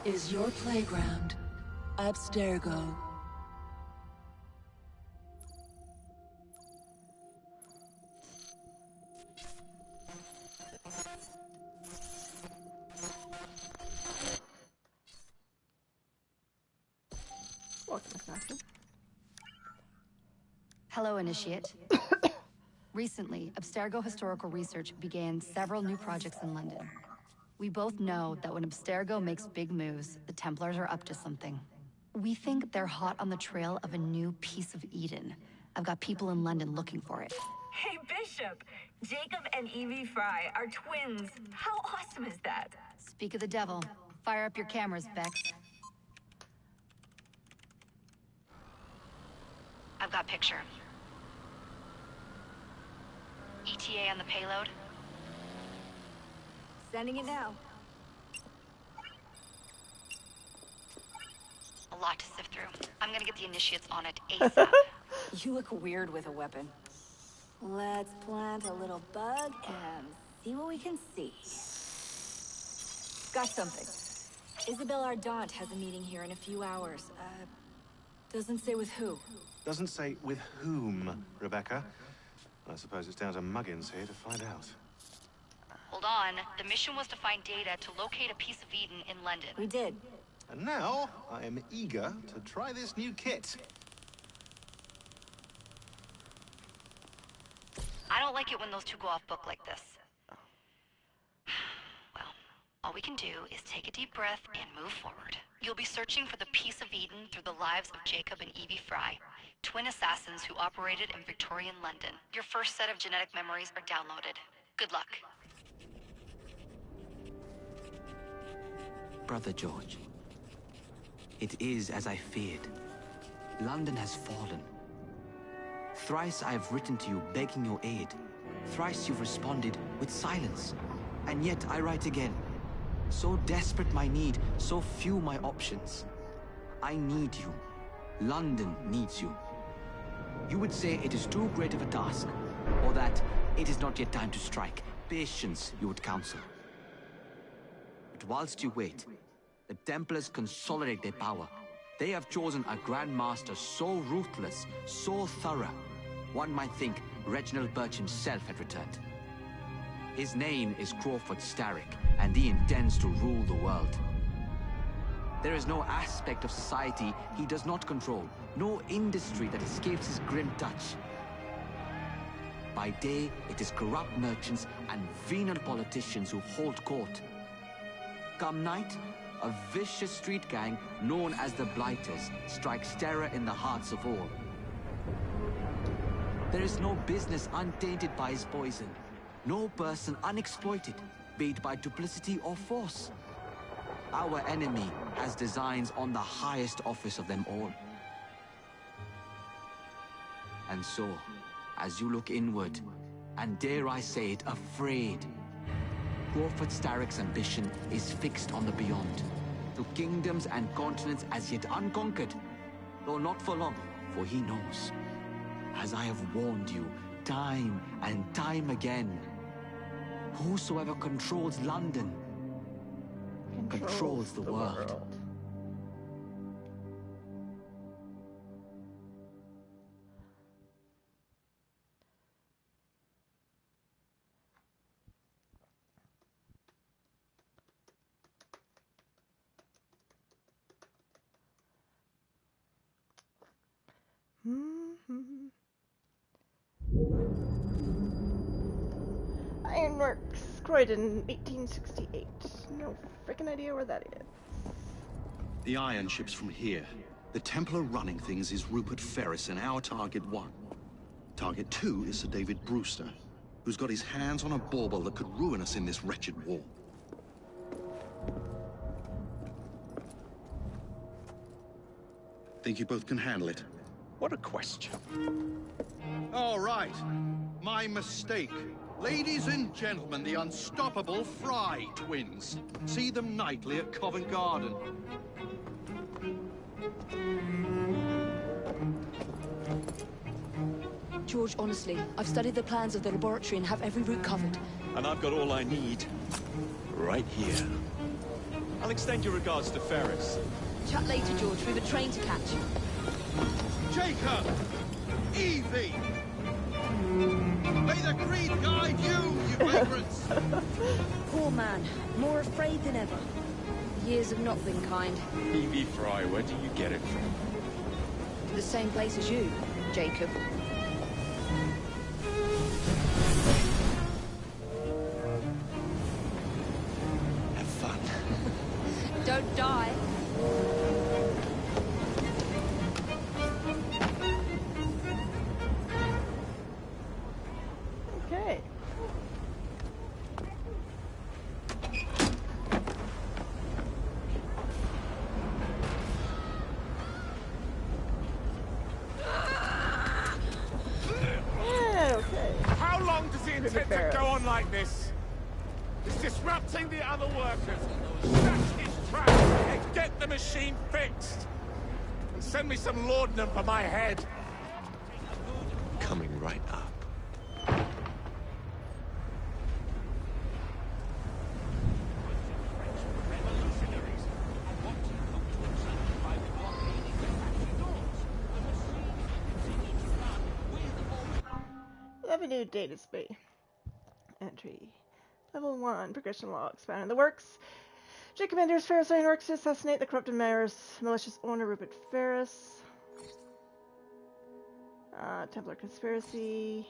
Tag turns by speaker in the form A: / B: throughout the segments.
A: is your playground. Abstergo.
B: Hello, Initiate. Recently, Abstergo Historical Research began several new projects in London. We both know that when Abstergo makes big moves, the Templars are up to something. We think they're hot on the trail of a new piece of Eden. I've got people in London looking for it.
C: Hey, Bishop! Jacob and Evie Fry are twins. How awesome is that?
B: Speak of the devil. Fire up your cameras, Bex. I've got picture. ETA on the payload?
C: Sending it now.
B: A lot to sift through. I'm gonna get the Initiates on it ASAP.
C: You look weird with a weapon. Let's plant a little bug and see what we can see. Got something. Isabel Ardant has a meeting here in a few hours. Doesn't say with who.
D: Doesn't say with whom, Rebecca. I suppose it's down to Muggins here to find out.
B: Hold on. The mission was to find data to locate a piece of Eden in London.
C: We did.
D: And now, I am eager to try this new kit.
B: I don't like it when those two go off book like this. Well, all we can do is take a deep breath and move forward. You'll be searching for the piece of Eden through the lives of Jacob and Evie Fry, twin assassins who operated in Victorian London. Your first set of genetic memories are downloaded. Good luck.
E: Brother George, it is as I feared. London has fallen. Thrice I have written to you begging your aid. Thrice you've responded with silence. And yet I write again. So desperate my need, so few my options. I need you. London needs you. You would say it is too great of a task, or that it is not yet time to strike. Patience, you would counsel. But whilst you wait, the Templars consolidate their power. They have chosen a Grand Master so ruthless, so thorough, one might think Reginald Birch himself had returned. His name is Crawford Starrick, and he intends to rule the world. There is no aspect of society he does not control, no industry that escapes his grim touch. By day, it is corrupt merchants and venal politicians who hold court. Come night, a vicious street gang known as the Blighters strikes terror in the hearts of all. There is no business untainted by his poison, no person unexploited, be it by duplicity or force. Our enemy has designs on the highest office of them all. And so, as you look inward, and dare I say it, afraid, Crawford Starrick's ambition is fixed on the beyond, to kingdoms and continents as yet unconquered, though not for long, for he knows, as I have warned you time and time again, whosoever controls London controls the world.
F: Ironworks, Croydon, 1868. No freaking idea where that is.
G: The iron ship's from here. The Templar running things is Rupert Ferris and our Target 1. Target 2 is Sir David Brewster, who's got his hands on a bauble that could ruin us in this wretched war. Think you both can handle it?
H: What a question.
G: All right. My mistake. Ladies and gentlemen, the unstoppable Fry twins. See them nightly at Covent Garden.
A: George, honestly, I've studied the plans of the laboratory and have every route covered.
H: And I've got all I need right here. I'll extend your regards to Ferris.
A: Chat later, George. We've a train to catch.
G: Jacob! Evie! May the Creed guide you, you vagrants!
A: Poor man. More afraid than ever. Years have not been kind.
H: Evie Fry, where do you get it from?
A: The same place as you, Jacob.
H: Have fun.
A: Don't die.
F: Okay. Yeah, okay.
I: How long does he intend to go on like this? He's disrupting the other workers. That's his trap. And get the machine fixed. And send me some laudanum for my head.
H: Coming right up.
F: Avenue data space. Entry. Level 1. Progression log. Expanding the works. Jacob enters Ferris Ironworks to assassinate the corrupted malicious owner Rupert Ferris. Templar conspiracy.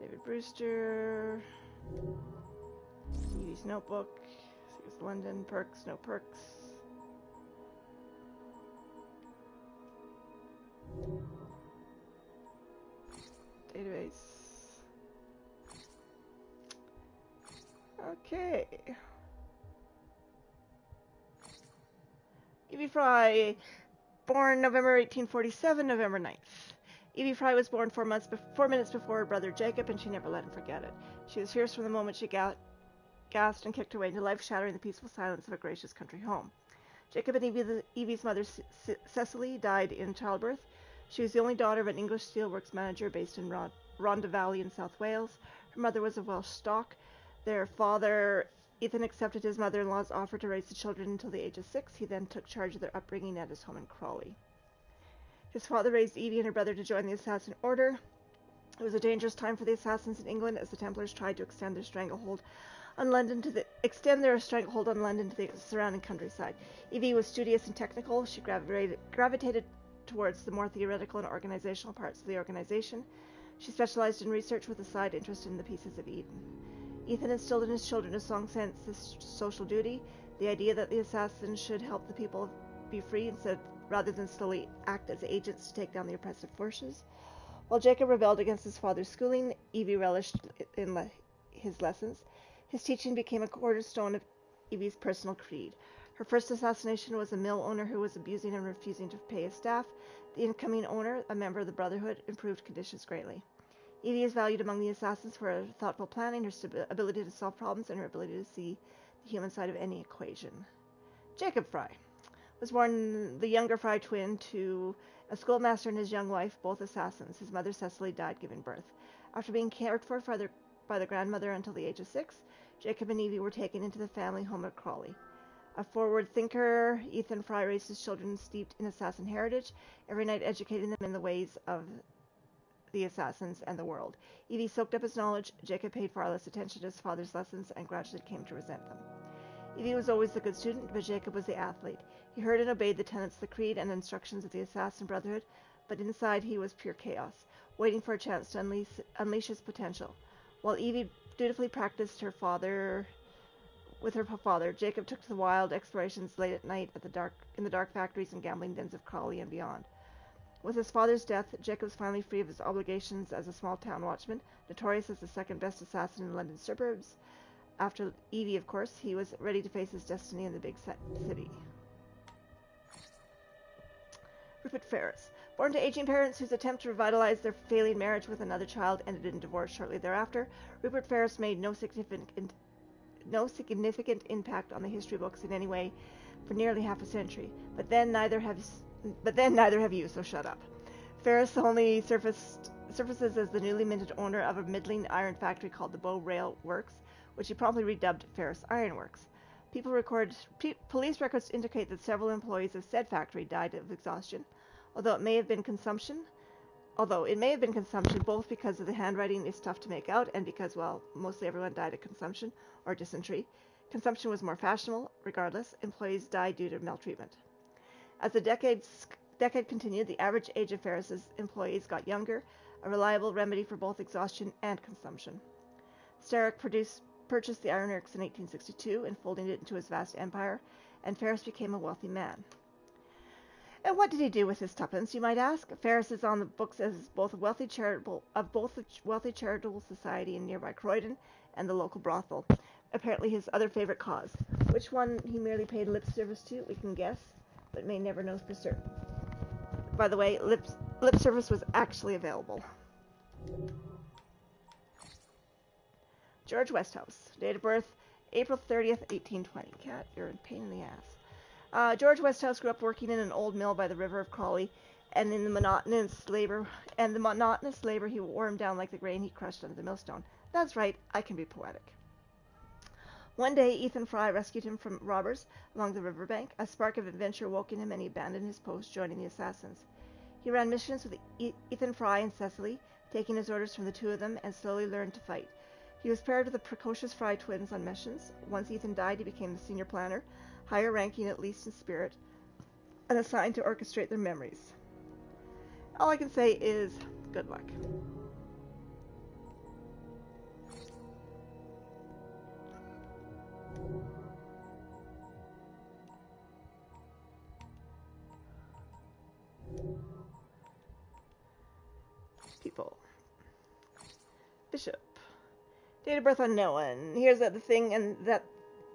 F: David Brewster. Evie's notebook. Sears London. Perks. No perks. Database. Okay. Evie Fry, born November 1847, November 9th. Evie Fry was born 4 minutes before her brother Jacob, and she never let him forget it. She was fierce from the moment she gasped and kicked her way into life, shattering the peaceful silence of a gracious country home. Jacob and Evie's mother, Cecily, died in childbirth. She was the only daughter of an English steelworks manager based in Rhondda Valley in South Wales. Her mother was of Welsh stock. Their father, Ethan, accepted his mother-in-law's offer to raise the children until the age of 6. He then took charge of their upbringing at his home in Crawley. His father raised Evie and her brother to join the Assassin Order. It was a dangerous time for the Assassins in England as the Templars tried to extend their stranglehold on London to the surrounding countryside. Evie was studious and technical. She gravitated towards the more theoretical and organizational parts of the organization. She specialized in research with a side interest in the pieces of Eden. Ethan instilled in his children a strong sense of social duty, the idea that the assassins should help the people be free rather than slowly act as agents to take down the oppressive forces. While Jacob rebelled against his father's schooling, Evie relished in his lessons. His teaching became a cornerstone of Evie's personal creed. Her first assassination was a mill owner who was abusing and refusing to pay his staff. The incoming owner, a member of the Brotherhood, improved conditions greatly. Evie is valued among the assassins for her thoughtful planning, her ability to solve problems, and her ability to see the human side of any equation. Jacob Fry was born the younger Fry twin to a schoolmaster and his young wife, both assassins. His mother, Cecily, died giving birth. After being cared for by the grandmother until the age of 6, Jacob and Evie were taken into the family home at Crawley. A forward thinker, Ethan Fry raised his children steeped in assassin heritage, every night educating them in the ways of the assassins and the world. Evie soaked up his knowledge. Jacob paid far less attention to his father's lessons and gradually came to resent them. Evie was always the good student, but Jacob was the athlete. He heard and obeyed the tenets of the creed and instructions of the Assassin Brotherhood, but inside he was pure chaos, waiting for a chance to unleash his potential. While Evie dutifully practiced with her father, Jacob took to the wild explorations late at night in the dark factories and gambling dens of Crawley and beyond. With his father's death, Jacob was finally free of his obligations as a small-town watchman, notorious as the second-best assassin in London suburbs. After Evie, of course, he was ready to face his destiny in the big city. Rupert Ferris. Born to aging parents whose attempt to revitalize their failing marriage with another child ended in divorce shortly thereafter, Rupert Ferris made no significant impact on the history books in any way for nearly half a century. But then neither have you, so shut up. Ferris only surfaces as the newly minted owner of a middling iron factory called the Bow Rail Works, which he promptly redubbed Ferris Iron Works. Police records indicate that several employees of said factory died of exhaustion, although it may have been consumption, both because of the handwriting is tough to make out and because, well, mostly everyone died of consumption or dysentery. Consumption was more fashionable. Regardless, employees died due to maltreatment. As the decade continued, the average age of Ferris's employees got younger, a reliable remedy for both exhaustion and consumption. Starrick purchased the ironworks in 1862, enfolding it into his vast empire, and Ferris became a wealthy man. And what did he do with his tuppence, you might ask? Ferris is on the books as both a wealthy charitable society in nearby Croydon and the local brothel, apparently his other favorite cause. Which one he merely paid lip service to, we can guess, but may never know for certain. By the way, lip service was actually available. George Westhouse, date of birth, April 30th, 1820. Cat, you're a pain in the ass. George Westhouse grew up working in an old mill by the River of Crawley, and in the monotonous labor he wore him down like the grain he crushed under the millstone. That's right, I can be poetic. One day, Ethan Fry rescued him from robbers along the riverbank. A spark of adventure woke in him, and he abandoned his post, joining the assassins. He ran missions with Ethan Fry and Cecily, taking his orders from the two of them, and slowly learned to fight. He was paired with the precocious Fry twins on missions. Once Ethan died, he became the senior planner, higher ranking at least in spirit, and assigned to orchestrate their memories. All I can say is good luck. People. Bishop. Date of birth unknown. Here's the thing, and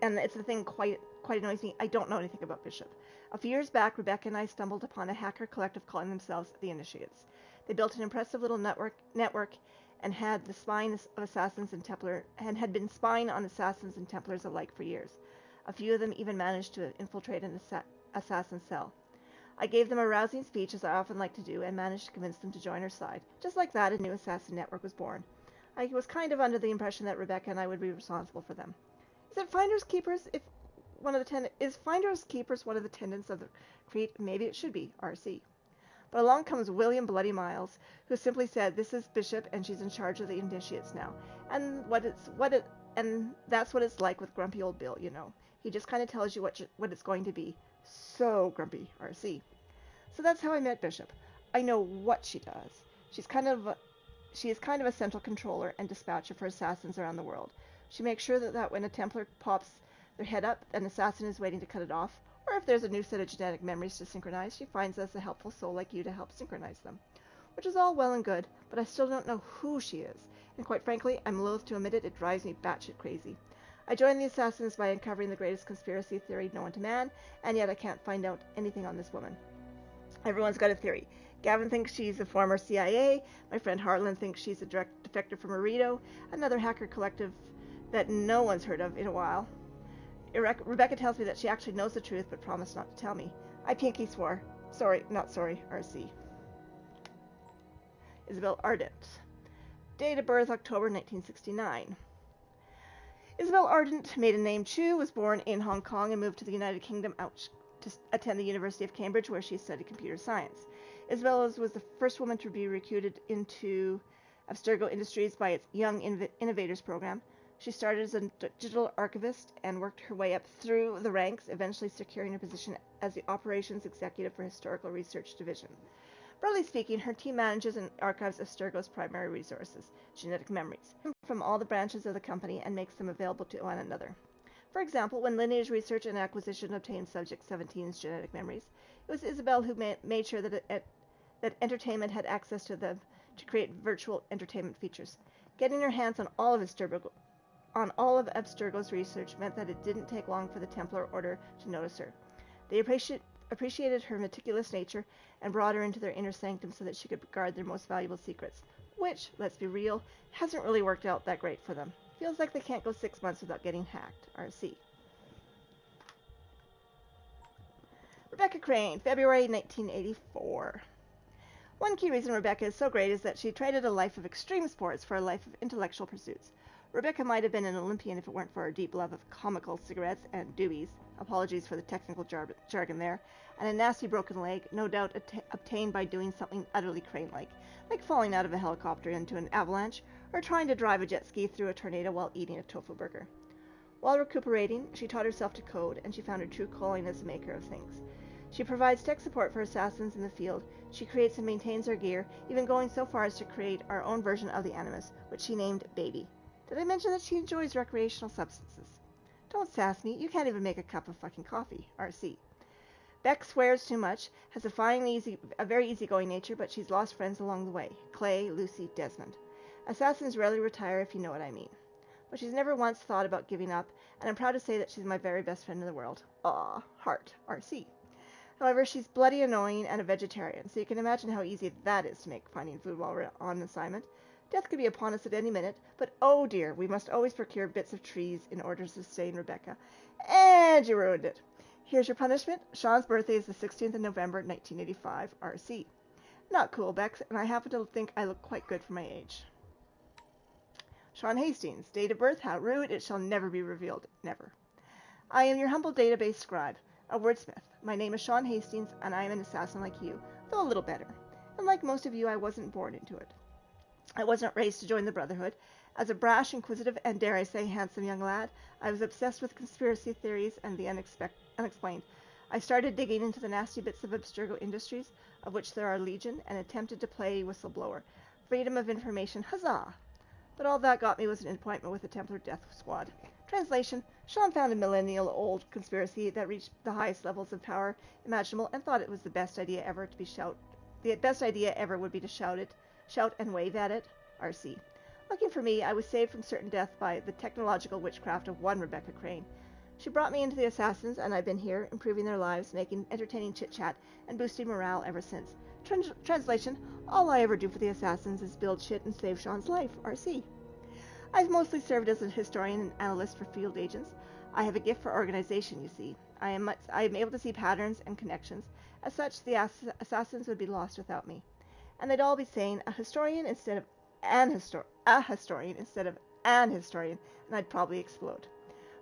F: it's the thing quite annoys me. I don't know anything about Bishop. A few years back, Rebecca and I stumbled upon a hacker collective calling themselves the Initiates. They built an impressive little network and had the spine of assassins and Templar and had been spying on assassins and Templars alike for years. A few of them even managed to infiltrate an assassin cell. I gave them a rousing speech, as I often like to do, and managed to convince them to join our side. Just like that, a new assassin network was born. I was kind of under the impression that Rebecca and I would be responsible for them. Is Finders Keepers one of the tenants of the Creed? Maybe it should be RC. But along comes William Bloody Miles, who simply said, "This is Bishop, and she's in charge of the Initiates now." And that's what it's like with grumpy old Bill, you know. He just kind of tells you what it's going to be. So grumpy, RC. So that's how I met Bishop. I know what she does. She is kind of a central controller and dispatcher for assassins around the world. She makes sure that when a Templar pops their head up, an assassin is waiting to cut it off, or if there's a new set of genetic memories to synchronize, she finds us a helpful soul like you to help synchronize them. Which is all well and good, but I still don't know who she is, and quite frankly, I'm loath to admit it drives me batshit crazy. I joined the assassins by uncovering the greatest conspiracy theory known to man, and yet I can't find out anything on this woman. Everyone's got a theory. Gavin thinks she's a former CIA, my friend Harlan thinks she's a direct defector from Arito, another hacker collective that no one's heard of in a while. Rebecca tells me that she actually knows the truth, but promised not to tell me. I pinky swore. Sorry, not sorry, RC. Isabel Ardent. Date of birth, October 1969. Isabel Ardent, maiden name Chu, was born in Hong Kong and moved to the United Kingdom to attend the University of Cambridge, where she studied computer science. Isabel was the first woman to be recruited into Abstergo Industries by its Young Innovators program. She started as a digital archivist and worked her way up through the ranks, eventually securing a position as the operations executive for Historical Research Division. Broadly speaking, her team manages and archives Abstergo's primary resources, genetic memories, from all the branches of the company and makes them available to one another. For example, when Lineage Research and Acquisition obtained Subject 17's genetic memories, it was Isabel who made sure that entertainment had access to them to create virtual entertainment features. Getting her hands on all of Abstergo's research meant that it didn't take long for the Templar Order to notice her. They appreciated her meticulous nature and brought her into their inner sanctum so that she could guard their most valuable secrets, which, let's be real, hasn't really worked out that great for them. Feels like they can't go 6 months without getting hacked. RC. Rebecca Crane, February 1984. One key reason Rebecca is so great is that she traded a life of extreme sports for a life of intellectual pursuits. Rebecca might have been an Olympian if it weren't for her deep love of comical cigarettes and doobies, apologies for the technical jargon there, and a nasty broken leg, no doubt obtained by doing something utterly crane-like, like falling out of a helicopter into an avalanche, or trying to drive a jet ski through a tornado while eating a tofu burger. While recuperating, she taught herself to code, and she found her true calling as a maker of things. She provides tech support for assassins in the field. She creates and maintains their gear, even going so far as to create our own version of the Animus, which she named Baby. Did I mention that she enjoys recreational substances? Don't sass me. You can't even make a cup of fucking coffee. RC. Beck swears too much, has a very easygoing nature, but she's lost friends along the way. Clay, Lucy, Desmond. Assassins rarely retire, if you know what I mean. But she's never once thought about giving up, and I'm proud to say that she's my very best friend in the world. Aw, heart. RC. However, she's bloody annoying and a vegetarian, so you can imagine how easy that is to make finding food while we're on assignment. Death could be upon us at any minute, but oh dear, we must always procure bits of trees in order to sustain Rebecca. And you ruined it. Here's your punishment. Sean's birthday is the 16th of November, 1985, RC. Not cool, Bex, and I happen to think I look quite good for my age. Sean Hastings, date of birth, how rude, it shall never be revealed, never. I am your humble database scribe, a wordsmith. My name is Sean Hastings, and I am an assassin like you, though a little better. And like most of you, I wasn't born into it. I wasn't raised to join the Brotherhood. As a brash, inquisitive, and dare I say handsome young lad, I was obsessed with conspiracy theories and the unexplained. I started digging into the nasty bits of Abstergo Industries, of which there are legion, and attempted to play whistleblower. Freedom of information, huzzah! But all that got me was an appointment with the Templar Death Squad. Translation, Sean found a millennial-old conspiracy that reached the highest levels of power imaginable and thought it was the best idea ever would be to shout and wave at it. RC. Looking for me, I was saved from certain death by the technological witchcraft of one Rebecca Crane. She brought me into the Assassins, and I've been here, improving their lives, making entertaining chit-chat, and boosting morale ever since. Translation, all I ever do for the Assassins is build shit and save Sean's life. RC. I've mostly served as a historian and analyst for field agents. I have a gift for organization, you see. I am able to see patterns and connections. As such, the Assassins would be lost without me. And they'd all be saying a historian instead of an historian, and I'd probably explode.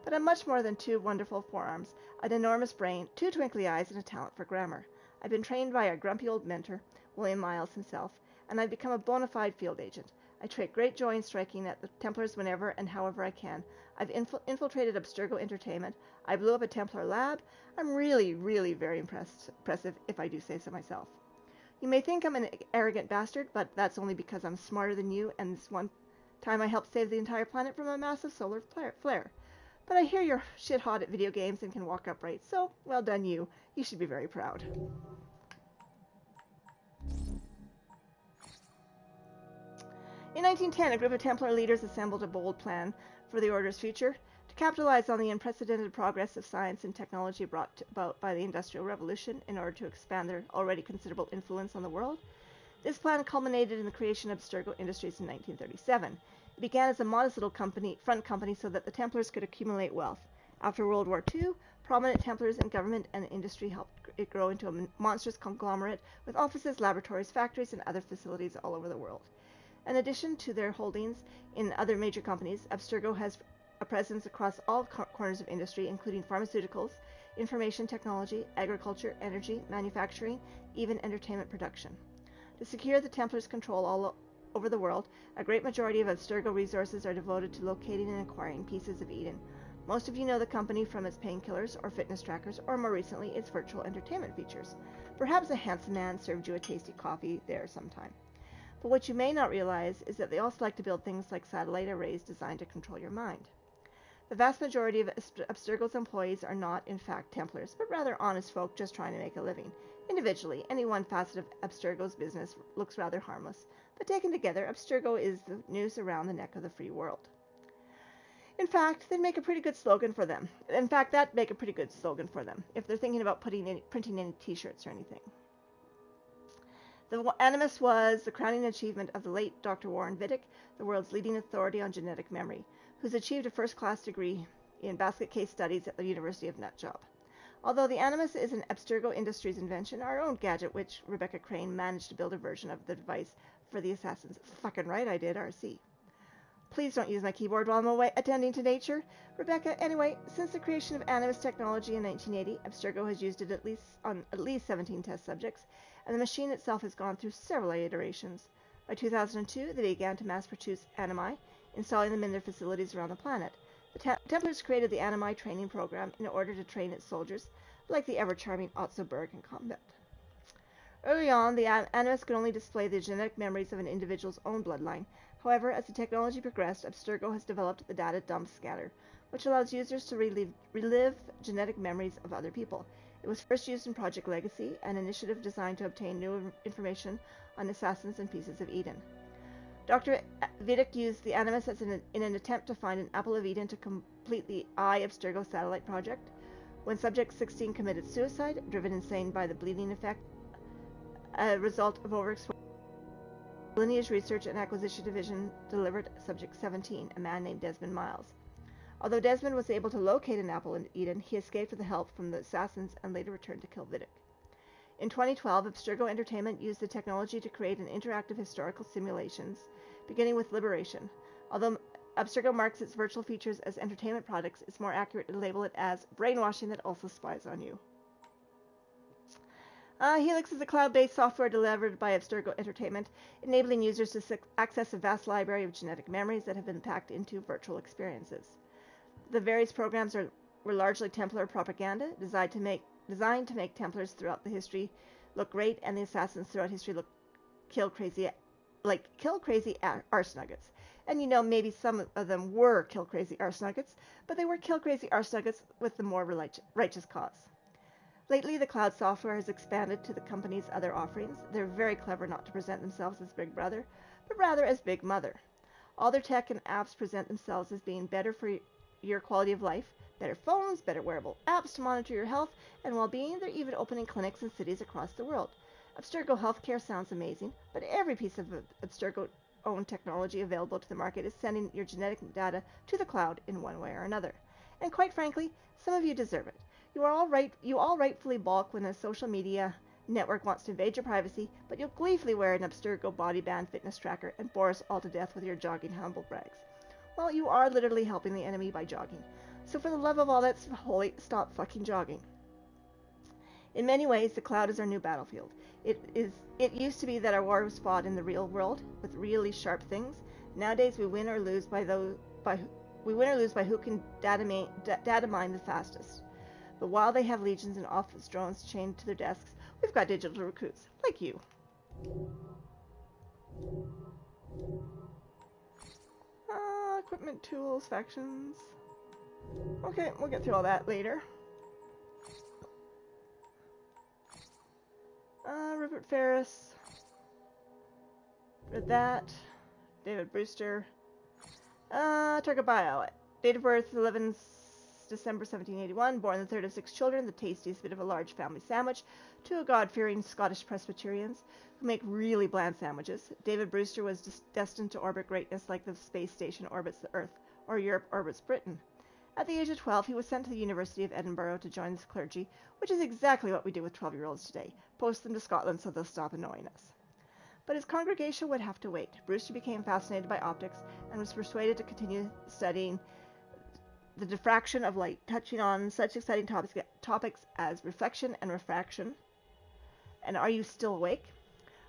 F: But I'm much more than two wonderful forearms, an enormous brain, two twinkly eyes, and a talent for grammar. I've been trained by a grumpy old mentor, William Miles himself, and I've become a bona fide field agent. I take great joy in striking at the Templars whenever and however I can. I've infiltrated Abstergo Entertainment. I blew up a Templar lab. I'm really, really very impressive, if I do say so myself. You may think I'm an arrogant bastard, but that's only because I'm smarter than you, and this one time I helped save the entire planet from a massive solar flare. But I hear you're shit hot at video games and can walk upright, so well done you. You should be very proud. In 1910, a group of Templar leaders assembled a bold plan for the Order's future to capitalize on the unprecedented progress of science and technology brought about by the Industrial Revolution in order to expand their already considerable influence on the world. This plan culminated in the creation of Abstergo Industries in 1937. It began as a modest little front company so that the Templars could accumulate wealth. After World War II, prominent Templars in government and industry helped it grow into a monstrous conglomerate with offices, laboratories, factories, and other facilities all over the world. In addition to their holdings in other major companies, Abstergo has a presence across all corners of industry, including pharmaceuticals, information technology, agriculture, energy, manufacturing, even entertainment production. To secure the Templars' control all over the world, a great majority of Abstergo resources are devoted to locating and acquiring pieces of Eden. Most of you know the company from its painkillers or fitness trackers, or more recently, its virtual entertainment features. Perhaps a handsome man served you a tasty coffee there sometime. But what you may not realize is that they also like to build things like satellite arrays designed to control your mind. The vast majority of Abstergo's employees are not, in fact, Templars, but rather honest folk just trying to make a living. Individually, any one facet of Abstergo's business looks rather harmless, but taken together, Abstergo is the noose around the neck of the free world. In fact, that'd make a pretty good slogan for them. If they're thinking about printing any t-shirts or anything. The Animus was the crowning achievement of the late Dr. Warren Vidic, the world's leading authority on genetic memory, who's achieved a first-class degree in basket case studies at the University of Nutjob. Although the Animus is an Abstergo Industries invention, our own gadget, which Rebecca Crane managed to build a version of the device for the Assassins. Fucking right I did, RC. Please don't use my keyboard while I'm away attending to nature. Rebecca, anyway, since the creation of Animus technology in 1980, Abstergo has used it on at least 17 test subjects, and the machine itself has gone through several iterations. By 2002, they began to mass-produce animi, installing them in their facilities around the planet. The Templars created the animi training program in order to train its soldiers, like the ever-charming Otso Berg in combat. Early on, the Animus could only display the genetic memories of an individual's own bloodline. However, as the technology progressed, Abstergo has developed the data dump scanner, which allows users to relive genetic memories of other people. It was first used in Project Legacy, an initiative designed to obtain new information on assassins and pieces of Eden. Dr. Vidic used the Animus in an attempt to find an Apple of Eden to complete the Abstergo satellite project. When Subject 16 committed suicide, driven insane by the bleeding effect, a result of overexposure, the Lineage Research and Acquisition Division delivered Subject 17, a man named Desmond Miles. Although Desmond was able to locate an Apple in Eden, he escaped with the help from the assassins and later returned to kill Vidic. In 2012, Abstergo Entertainment used the technology to create an interactive historical simulations, beginning with Liberation. Although Abstergo marks its virtual features as entertainment products, it's more accurate to label it as brainwashing that also spies on you. Helix is a cloud-based software delivered by Abstergo Entertainment, enabling users to access a vast library of genetic memories that have been packed into virtual experiences. The various programs were largely Templar propaganda, designed to make Templars throughout the history look great, and the assassins throughout history look kill crazy arse nuggets. And you know, maybe some of them were kill crazy arse nuggets, but they were kill crazy arse nuggets with the more righteous cause. Lately, the cloud software has expanded to the company's other offerings. They're very clever not to present themselves as Big Brother, but rather as Big Mother. All their tech and apps present themselves as being better for your quality of life, better phones, better wearable apps to monitor your health and well-being. They're even opening clinics in cities across the world. Abstergo Healthcare sounds amazing, but every piece of Abstergo-owned technology available to the market is sending your genetic data to the cloud in one way or another. And quite frankly, some of you deserve it. You all rightfully balk when a social media network wants to invade your privacy, but you'll gleefully wear an Abstergo body band fitness tracker and bore us all to death with your jogging humble brags. Well, you are literally helping the enemy by jogging. So for the love of all that's holy, stop fucking jogging. In many ways, the cloud is our new battlefield. It used to be that our war was fought in the real world with really sharp things. Nowadays, we win or lose by who can data mine the fastest. But while they have legions and office drones chained to their desks, we've got digital recruits, like you. Equipment, tools, factions. Okay, we'll get through all that later. Rupert Ferris. Read that. David Brewster. Target bio. Date of birth, 11 December 1781, born the third of 6 children, the tastiest bit of a large family sandwich, to a God-fearing Scottish Presbyterians who make really bland sandwiches. David Brewster was destined to orbit greatness like the space station orbits the Earth, or Europe orbits Britain. At the age of 12, he was sent to the University of Edinburgh to join the clergy, which is exactly what we do with 12-year-olds today. Post them to Scotland so they'll stop annoying us. But his congregation would have to wait. Brewster became fascinated by optics and was persuaded to continue studying the diffraction of light, touching on such exciting topics as reflection and refraction. And are you still awake?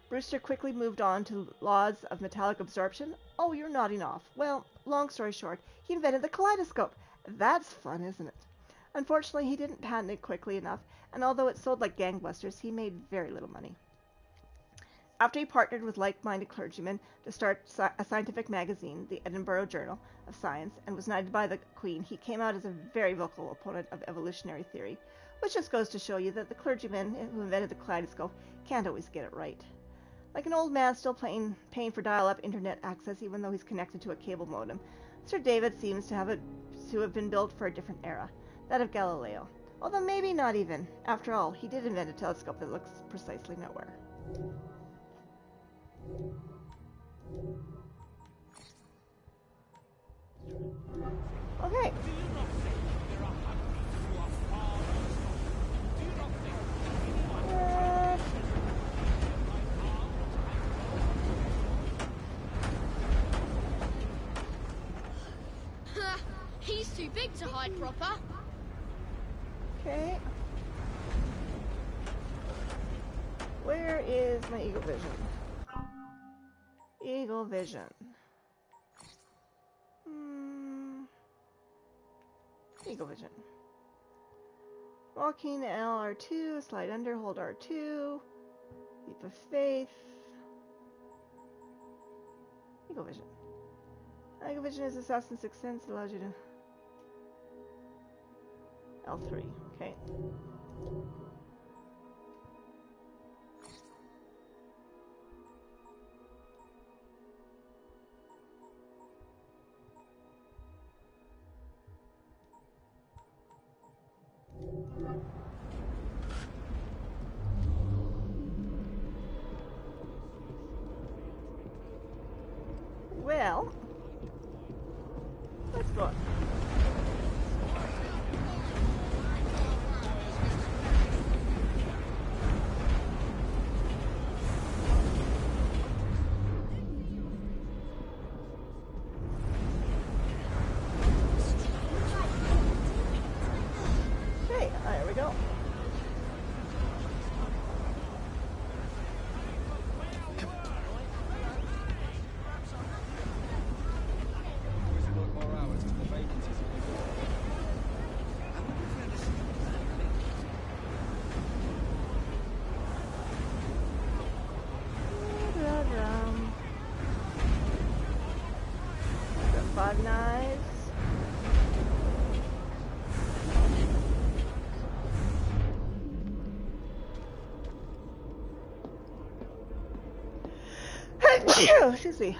F: Brewster quickly moved on to laws of metallic absorption. Oh, you're nodding off. Well, long story short, he invented the kaleidoscope. That's fun, isn't it? Unfortunately, he didn't patent it quickly enough, and although it sold like gangbusters, he made very little money. After he partnered with like-minded clergymen to start a scientific magazine, the Edinburgh Journal of Science, and was knighted by the Queen, he came out as a very vocal opponent of evolutionary theory, which just goes to show you that the clergyman who invented the kaleidoscope can't always get it right. Like an old man still paying for dial-up internet access even though he's connected to a cable modem, Sir David seems to have been built for a different era, that of Galileo. Although maybe not even. After all, he did invent a telescope that looks precisely nowhere. Okay.
J: He's too big to hide proper.
F: Okay. Where is my eagle vision? Eagle vision. Eagle vision. Walking L R2, slide under, hold R2. Leap of faith. Eagle vision. Eagle vision is Assassin's Sixth Sense. It allows you to... L3. Okay. Well, let's go. Okay, there we go. Five knives. Excuse me.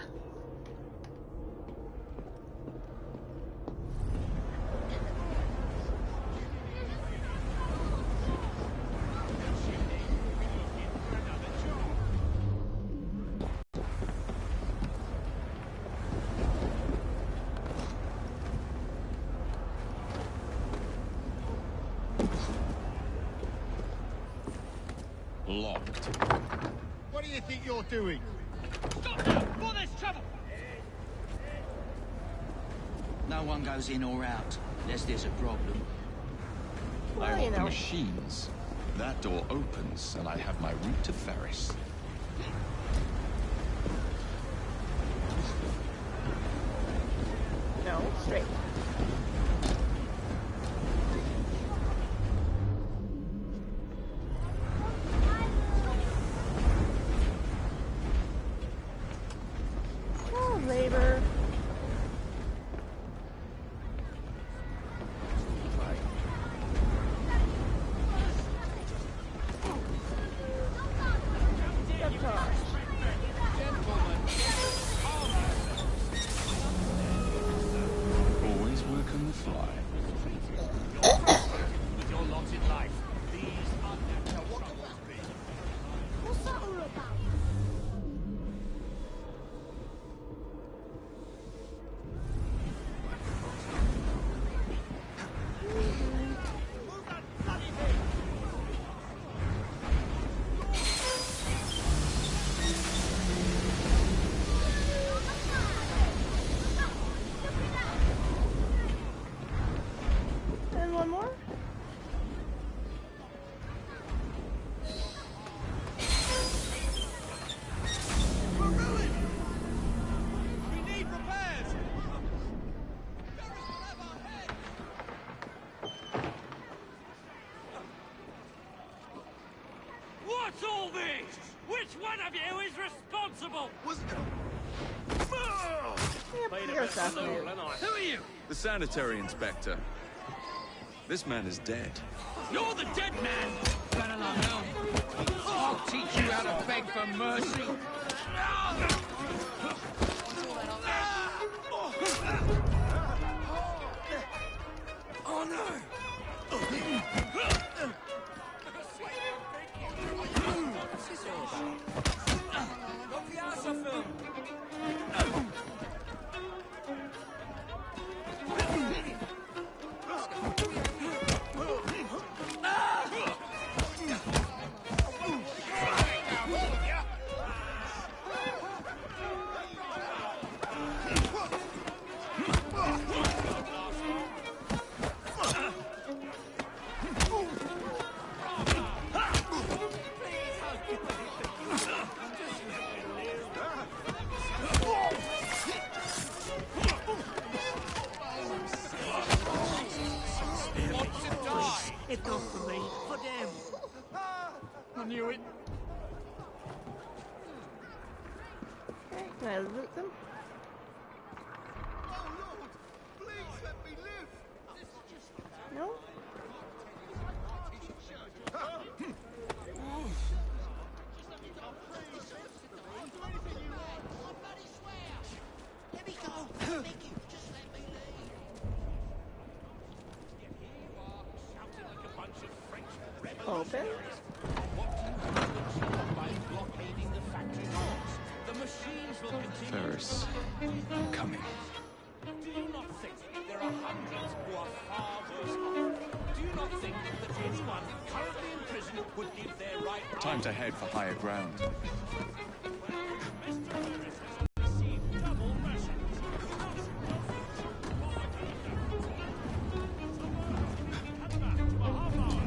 G: Locked.
I: What do you think you're doing?
K: Stop now! Before there's trouble!
E: No one goes in or out, unless there's a problem.
F: Well,
G: I
F: you
G: want the
F: know.
G: machines. That door opens, and I have my route to Ferris.
F: No, straight. Oh, labor.
G: Always work on the fly.
K: With your lot in life, these are natural troubles.
J: What's that all about?
F: And one more.
K: We need repairs! What's all this? Which one of you is responsible?
F: Yep, you're assassinated.
K: Who are you?
H: The sanitary inspector. This man is dead.
K: You're the dead man! Run along, hell. I'll teach you how to beg for mercy. Oh no! What's this all about? Got the ass off him!
I: I knew it.
F: Okay, can I loot them?
L: Oh Lord, please let me live.
F: No? Open.
H: Ferris, coming.
I: Do you not think there are hundreds who are far worse off? Do you not think that anyone currently in prison would give their right arm?
H: Time to head for higher ground.
I: Mr. Ferris has received double rations. Cut back to a half hour.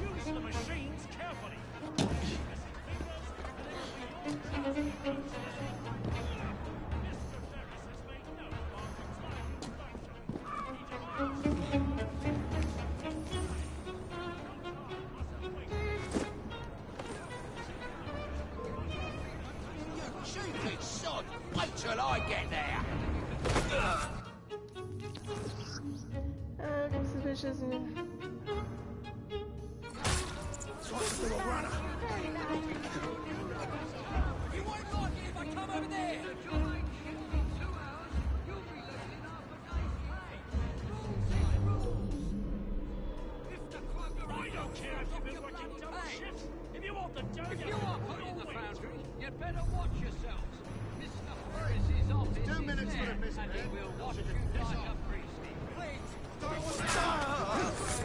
I: Use the machines carefully.
K: Stupid sod! Wait till I get there!
F: Suspicious.
K: You won't like it if I come over there!
I: I don't care if you've been working double shifts. If you want the dough,
K: If you are put in the foundry, you'd better watch yourselves. Mr. Ferris's office
L: 2 minutes
K: is
L: for
K: there,
L: the business.
K: and he will watch you like a priest. Please, don't see those dogs?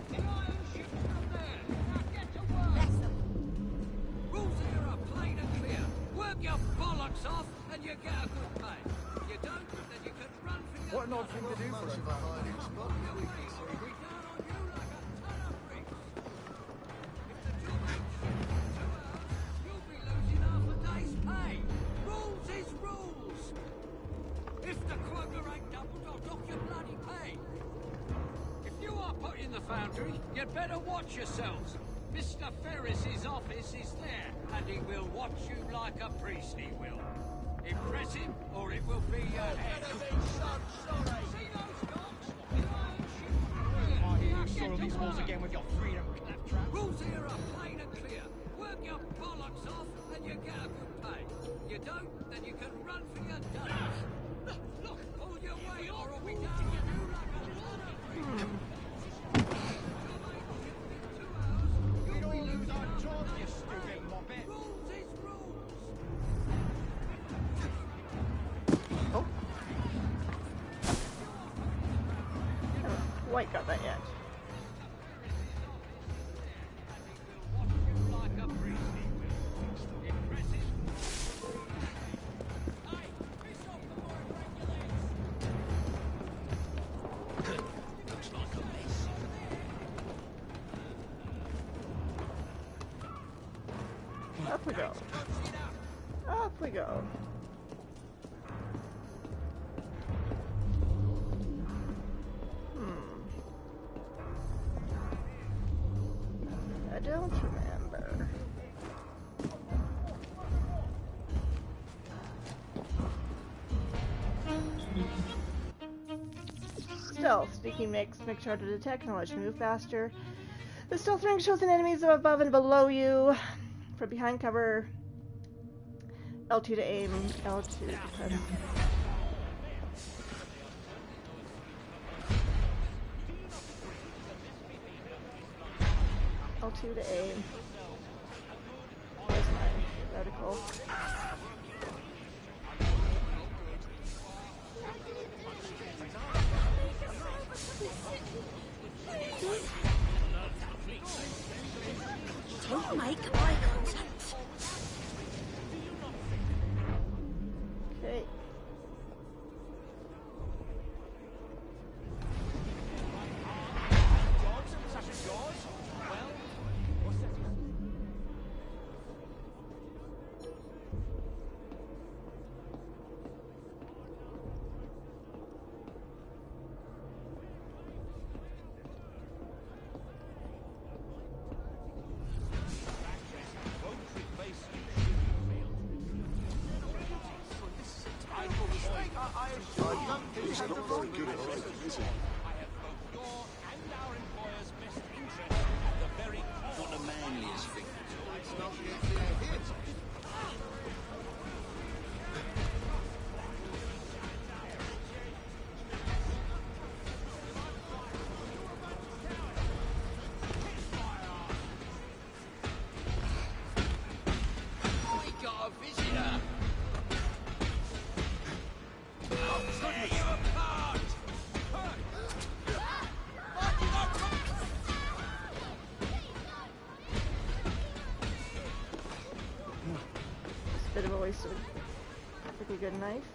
K: The iron ship's up there. Now get to work. Rules here are plain and clear. Work your bollocks off, and you get a good pay. You don't, then you can run for your...
I: What an odd thing to do for a hiding spot.
K: If the quagga ain't doubled, I'll dock your bloody pay. If you are put in the foundry, you'd better watch yourselves. Mr. Ferris's office is there, and he will watch you like a priest, he will. Impress him, or it will be your head. See those dogs? The iron ship.
M: I hear you soil these walls again with your freedom claptrap.
K: Rules here are plain and clear. Work your bollocks off, and you get a good pay. You don't, then you can run for your days. Look, pull your weight, or I'll be down on you like a lot of freedom.
M: You don't lose our job, you stupid moppet.
K: Rules is rules.
F: Oh. I haven't quite got that yet. Up we go. Up we go. I don't remember. Stealth. Speaking makes harder to detect. Knowledge to move faster. The stealth rank shows an enemies above and below you. From behind cover. L2 to aim. L2 to press. L2 to aim. Where's my reticle?
A: Don't make eye contact.
F: Okay.
L: He's not very good at either, is he?
K: I have both your and our employer's best interest at the very core. Not the manliest thing.
L: It's not getting a hit.
K: We got a visitor. I'll tear you apart.
F: It's a bit of a waste of a pretty good knife.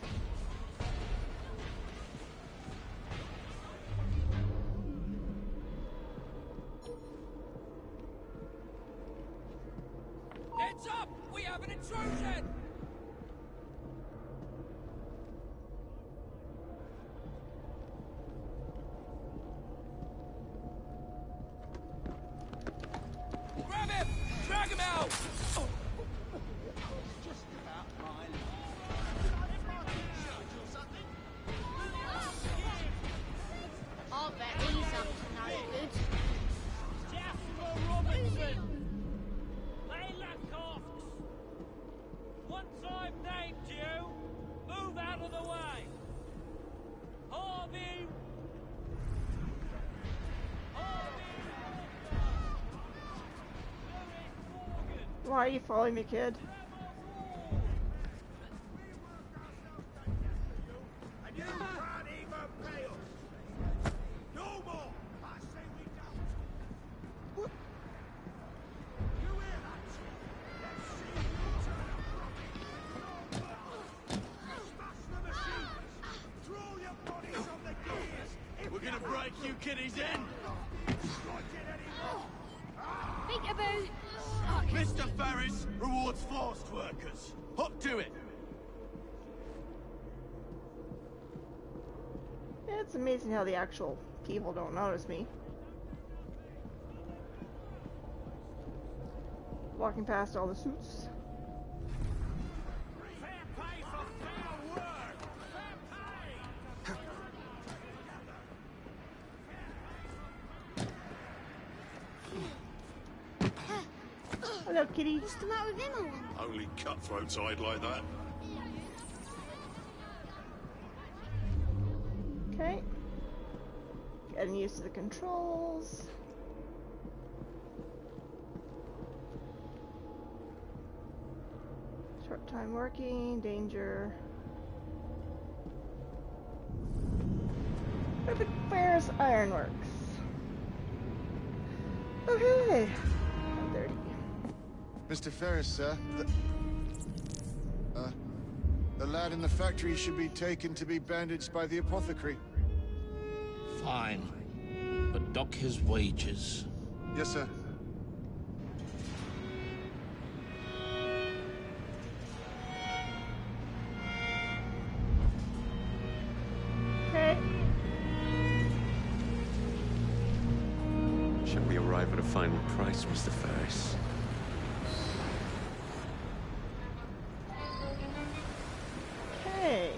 K: Heads up! We have an intrusion! Grab him! Drag him out!
M: Just about my
J: I'll bet he's up to no good.
N: Jasper Robinson! Layla Cox! Once I've named you, move out of the way! Harvey!
F: Why are you following me, kid?
L: And you can't even pay us. No more. I say we don't. You hear that? Let's see you turn up. Smash the machines. Throw your bodies on the gears.
M: We're gonna break you kiddies in.
L: Strike it anymore.
J: Peekaboo!
M: Mr. Ferris rewards forced workers. Hop to it.
F: Yeah, it's amazing how the actual people don't notice me. Walking past all the suits.
N: Fair pay for fair work! Fair pay!
F: Hello, kitty.
J: What's the matter with him all?
G: Only cutthroats hide like that.
F: Okay. Getting used to the controls. Short time working, danger. Perfect Ferris Ironworks. Okay. 130.
O: Mr. Ferris, sir. The lad in the factory should be taken to be bandaged by the apothecary.
P: Fine. But dock his wages.
O: Yes, sir.
F: Okay.
H: Shall we arrive at a final price, Mr. Ferris?
F: Okay.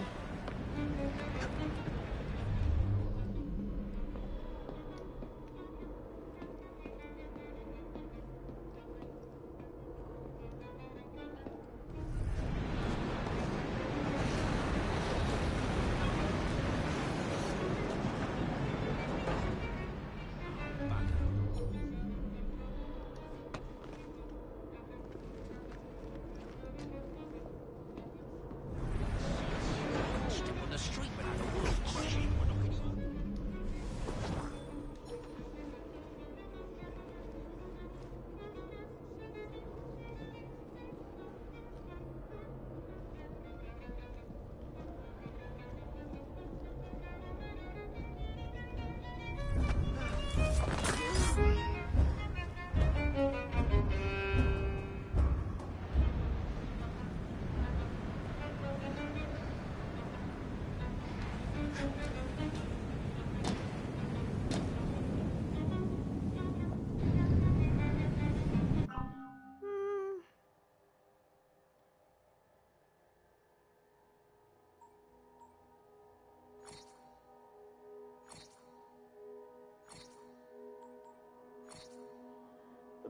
K: On the street without the world crashing. We're not getting...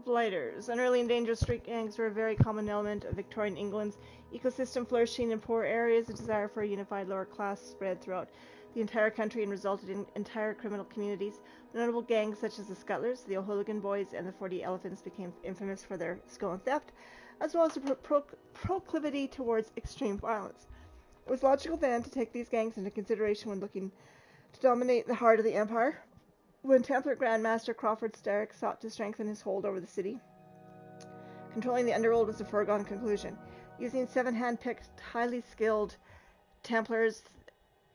F: Blighters. Unruly and dangerous street gangs were a very common element of Victorian England's ecosystem, flourishing in poor areas. A desire for a unified lower class spread throughout the entire country and resulted in entire criminal communities. Notable gangs such as the Scutlers, the O'Hooligan Boys, and the 40 Elephants became infamous for their skill and theft, as well as a proclivity towards extreme violence. It was logical then to take these gangs into consideration when looking to dominate the heart of the empire. When Templar Grand Master Crawford Starrick sought to strengthen his hold over the city, controlling the underworld was a foregone conclusion. Using 7 hand-picked, highly skilled Templars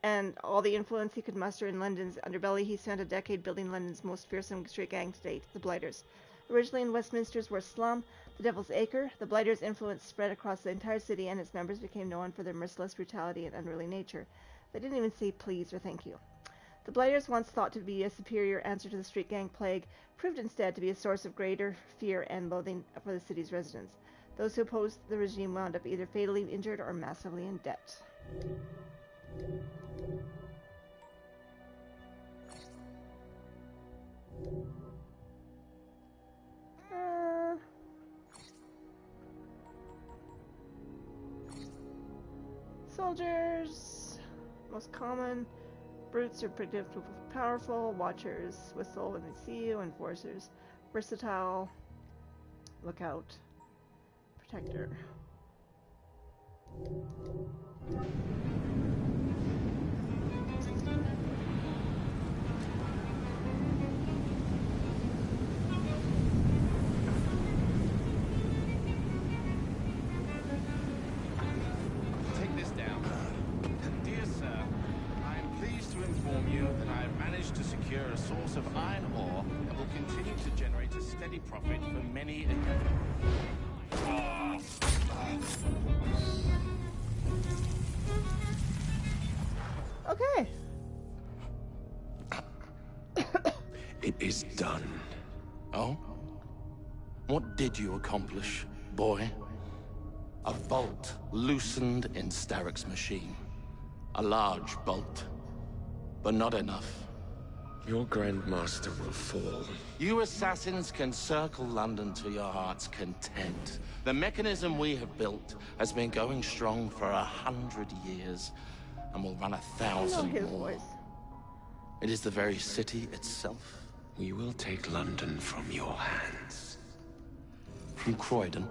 F: and all the influence he could muster in London's underbelly, he spent a decade building London's most fearsome street gang to date, the Blighters. Originally in Westminster's worst slum, the Devil's Acre, the Blighters' influence spread across the entire city, and its members became known for their merciless brutality and unruly nature. They didn't even say please or thank you. The Blighters, once thought to be a superior answer to the street gang plague, proved instead to be a source of greater fear and loathing for the city's residents. Those who opposed the regime wound up either fatally injured or massively in debt. Soldiers, most common. Brutes are predictable, powerful. Watchers whistle when they see you. Enforcers, versatile. Lookout, protector.
I: Take this down. Dear sir, I am pleased to inform you that I have managed to secure a source of iron ore that will continue to generate a steady profit for many a year.
F: Okay.
G: It is done.
P: Oh? What did you accomplish, boy?
G: A bolt loosened in Starrick's machine. A large bolt, but not enough.
Q: Your Grandmaster will fall.
G: You assassins can circle London to your heart's content. The mechanism we have built has been going strong for 100 years, and will run 1,000 more.
F: Voice.
G: It is the very city itself.
Q: We will take London from your hands.
G: From Croydon?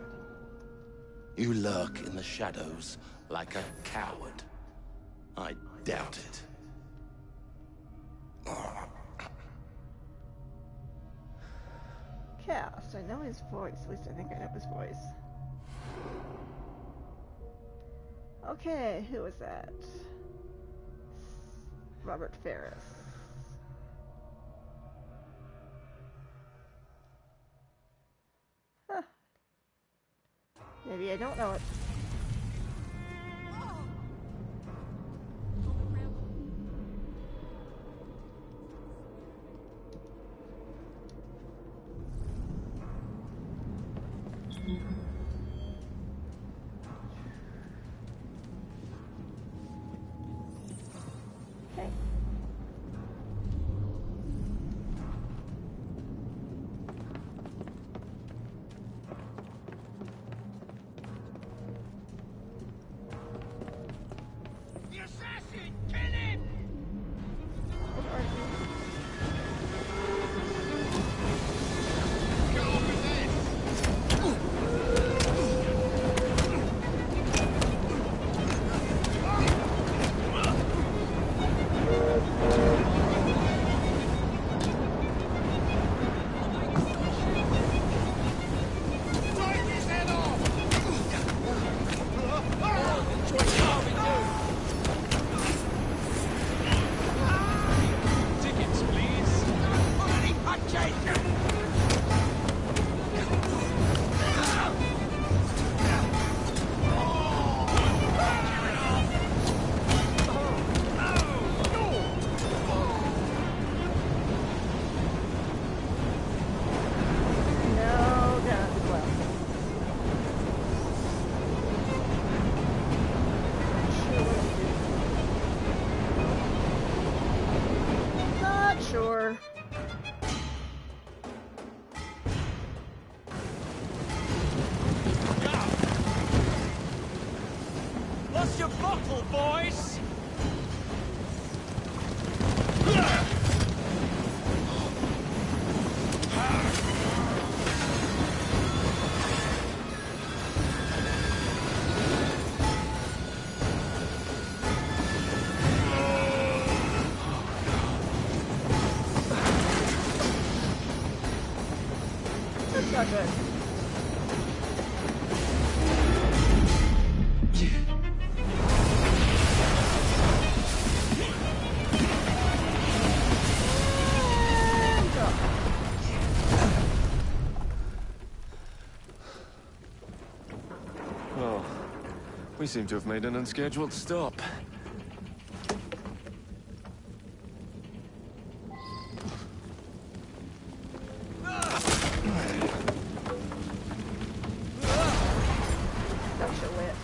G: You lurk in the shadows like a coward. I doubt it.
F: Cast. I know his voice. At least I think I know his voice. Okay, who was that? Robert Ferris. Huh. Maybe I don't know it. Okay.
K: careful, boys!
F: That's not good.
H: Oh, we seem to have made an unscheduled stop.
F: Such a wit.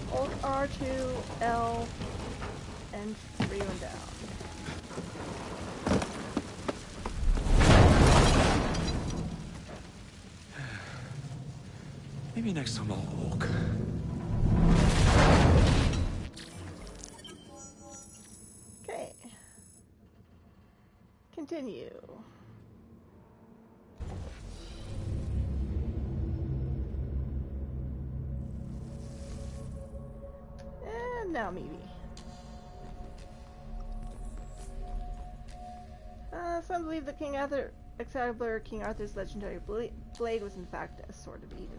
F: Hold R2, L, and 3 one down.
H: Maybe next time I'll walk.
F: Okay. Continue. And now maybe. Some believe that King Arthur's legendary blade was in fact a sword of Eden.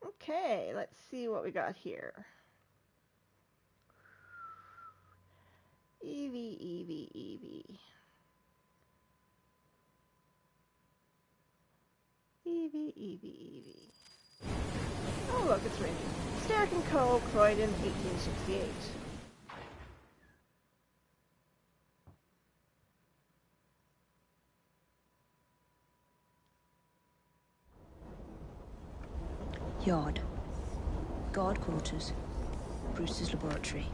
F: Okay, let's see what we got here. Evie, Evie, Evie. Evie, Evie, Evie. Oh look, it's raining. Stark and Co., Croydon, 1868.
A: Yard. Guard quarters. Brewster's laboratory.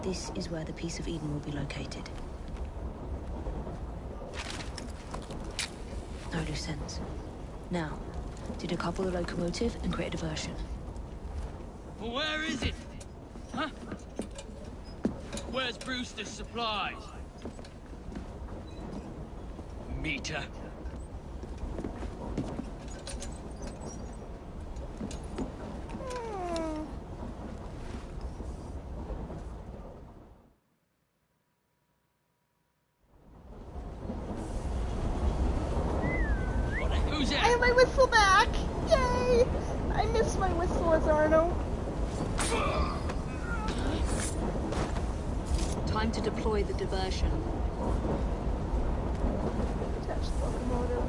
A: This is where the piece of Eden will be located. No loose ends. Now, to decouple the locomotive and create a diversion.
K: Well, where is it? Huh? Where's Brewster's supplies? Meter.
F: I have my whistle back! Yay! I miss my whistle as Arno.
A: Time to deploy the diversion.
F: Attach the locomotive.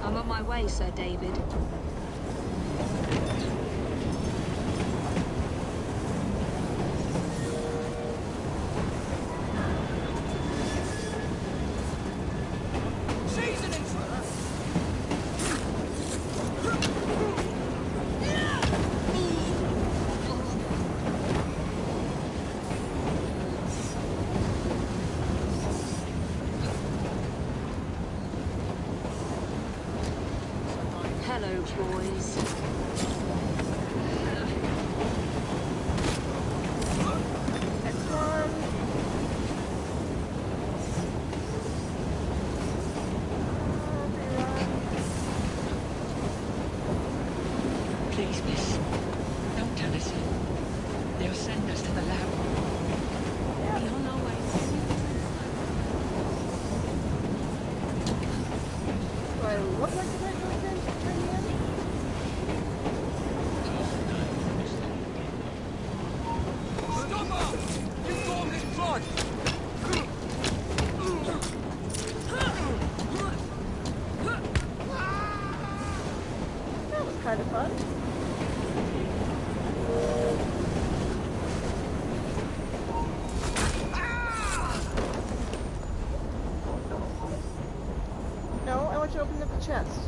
A: I'm on my way, Sir David. Hello, boys.
F: Next one.
R: Please, miss. Don't tell us. They'll send us to the lab.
A: Be on our way.
F: Do I look like the right person?
K: Stop her! You got this plot!
F: kind of fun. No, I want you to open up the chest.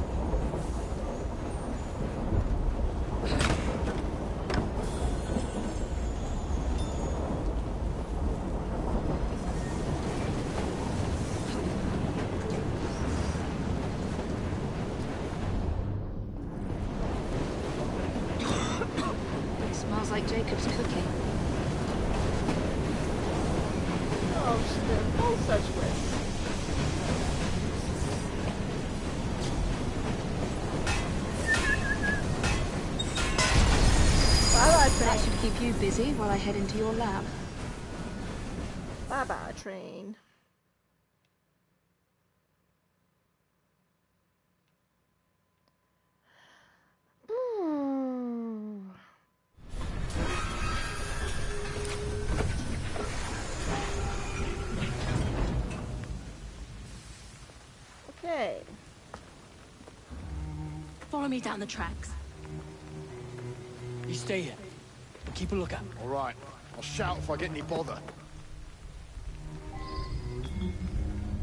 A: Smells like Jacob's cooking.
F: Oh, shit. Oh, such risk. Bye-bye, train.
A: That should keep you busy while I head into your lab.
F: Bye-bye, train. Ooh. Okay.
S: Follow me down the tracks.
M: You stay here. Keep a lookout.
O: All right. I'll shout if I get any bother.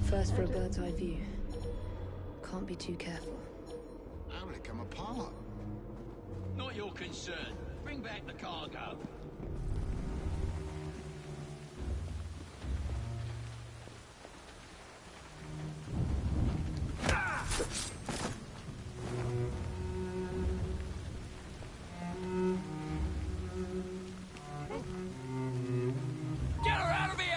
A: First for a bird's eye view. Can't be too careful.
O: How will it come apart?
K: Not your concern. Bring back the cargo.
M: Get her out of here!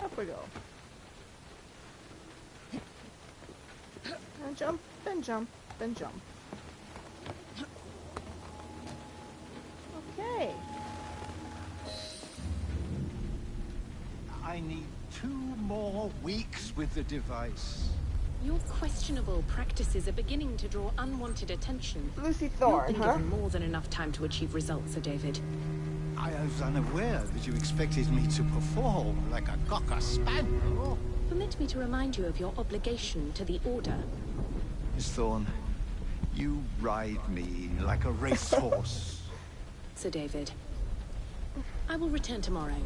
F: Up we go. And jump, then jump, then jump. Okay.
L: I need 2 more weeks with the device.
T: Your questionable practices are beginning to draw unwanted attention.
F: Lucy Thorne,
T: You've been
F: huh?
T: given more than enough time to achieve results, Sir David.
L: I was unaware that you expected me to perform like a cocker spaniel.
T: Permit me to remind you of your obligation to the Order.
L: Miss Thorne, you ride me like a racehorse.
T: Sir David, I will return tomorrow.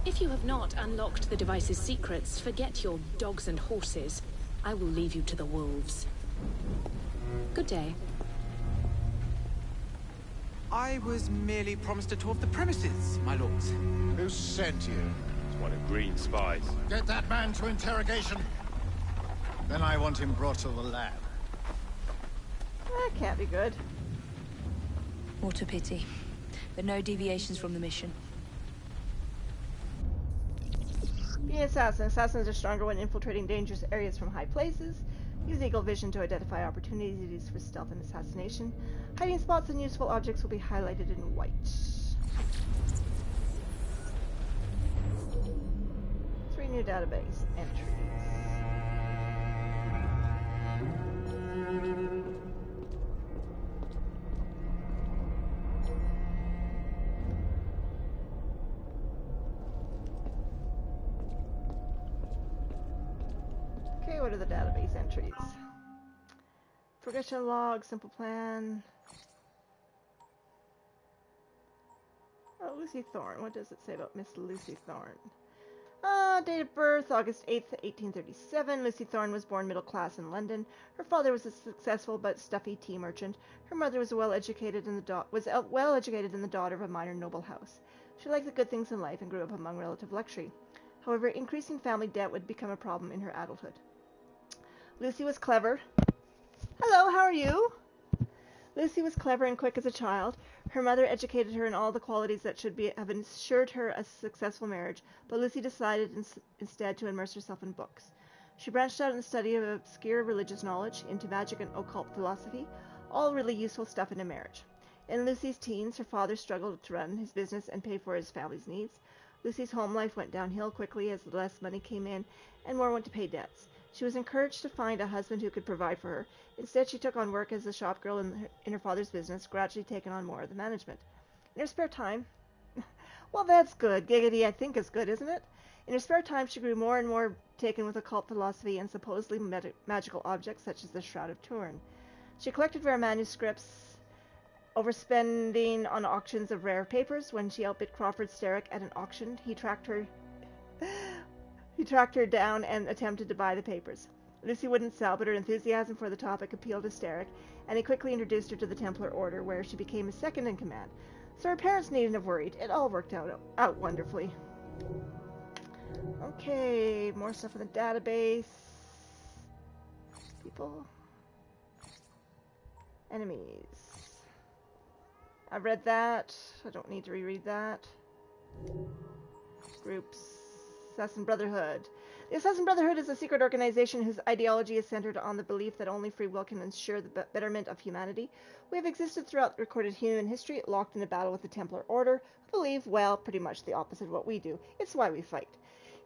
T: If you have not unlocked the device's secrets, forget your dogs and horses. I will leave you to the wolves. Good day.
E: I was merely promised a tour of the premises, my lords.
O: Who sent you?
I: It's one of Green's spies.
O: Get that man to interrogation. Then I want him brought to the lab.
F: That can't be good.
A: What a pity. But no deviations from the mission.
F: Be an assassin. Assassins are stronger when infiltrating dangerous areas from high places. Use eagle vision to identify opportunities for stealth and assassination. Hiding spots and useful objects will be highlighted in white. 3 new database entries. Okay, what are the database entries? Progression log, simple plan. Oh, Lucy Thorne. What does it say about Miss Lucy Thorne? Date of birth, August 8th, 1837. Lucy Thorne was born middle class in London. Her father was a successful but stuffy tea merchant. Her mother was well-educated and the daughter of a minor noble house. She liked the good things in life and grew up among relative luxury. However, increasing family debt would become a problem in her adulthood. Lucy was clever. Hello, how are you? Lucy was clever and quick as a child. Her mother educated her in all the qualities that should have ensured her a successful marriage, but Lucy decided instead to immerse herself in books. She branched out in the study of obscure religious knowledge, into magic and occult philosophy, all really useful stuff in a marriage. In Lucy's teens, her father struggled to run his business and pay for his family's needs. Lucy's home life went downhill quickly as less money came in and more went to pay debts. She was encouraged to find a husband who could provide for her. Instead, she took on work as a shop girl in her father's business, gradually taking on more of the management. In her spare time, well, that's good. Giggity, I think is good, isn't it? In her spare time, she grew more and more taken with occult philosophy and supposedly magical objects such as the Shroud of Turin. She collected rare manuscripts, overspending on auctions of rare papers. When she outbid Crawford Sterick at an auction, he tracked her down and attempted to buy the papers. Lucy wouldn't sell, but her enthusiasm for the topic appealed to Sterick, and he quickly introduced her to the Templar Order, where she became his second in command. So her parents needn't have worried. It all worked out wonderfully. Okay, more stuff in the database. People. Enemies. I've read that. I don't need to reread that. Groups. Assassin Brotherhood. The Assassin Brotherhood is a secret organization whose ideology is centered on the belief that only free will can ensure the betterment of humanity. We have existed throughout recorded human history, locked in a battle with the Templar Order, who believe, well, pretty much the opposite of what we do. It's why we fight.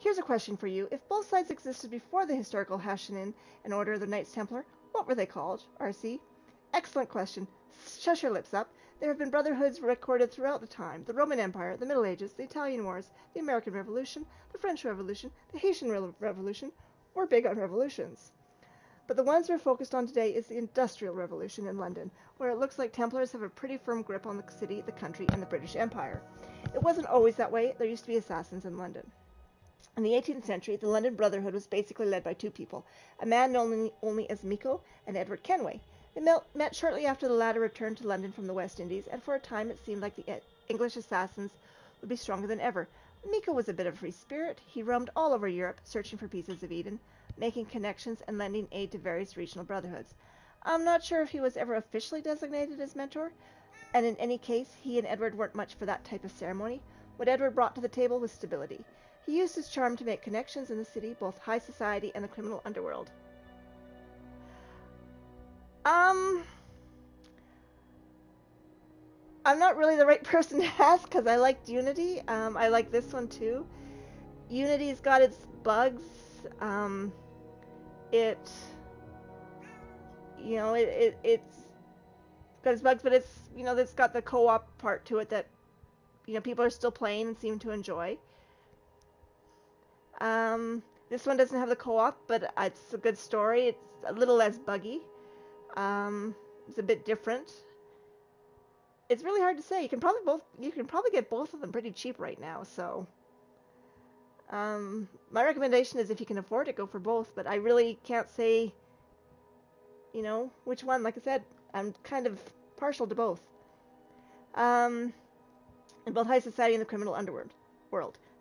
F: Here's a question for you. If both sides existed before the historical Hashanin and Order of the Knights Templar, what were they called, RC? Excellent question. Shush your lips up. There have been brotherhoods recorded throughout the time. The Roman Empire, the Middle Ages, the Italian Wars, the American Revolution, the French Revolution, the Haitian Revolution. We're big on revolutions. But the ones we're focused on today is the Industrial Revolution in London, where it looks like Templars have a pretty firm grip on the city, the country, and the British Empire. It wasn't always that way. There used to be assassins in London. In the 18th century, the London Brotherhood was basically led by two people, a man known only as Miko and Edward Kenway. They met shortly after the latter returned to London from the West Indies, and for a time it seemed like the English assassins would be stronger than ever. Miko was a bit of a free spirit. He roamed all over Europe, searching for pieces of Eden, making connections and lending aid to various regional brotherhoods. I'm not sure if he was ever officially designated as mentor, and in any case, he and Edward weren't much for that type of ceremony. What Edward brought to the table was stability. He used his charm to make connections in the city, both high society and the criminal underworld. I'm not really the right person to ask because I liked Unity. I like this one too. Unity's got its bugs. It's got its bugs, but it's got the co-op part to it that people are still playing and seem to enjoy. This one doesn't have the co-op, but it's a good story. It's a little less buggy. It's a bit different. It's really hard to say. You can probably get both of them pretty cheap right now. So, my recommendation is if you can afford it, go for both. But I really can't say, which one. Like I said, I'm kind of partial to both. In both high society and the criminal underworld.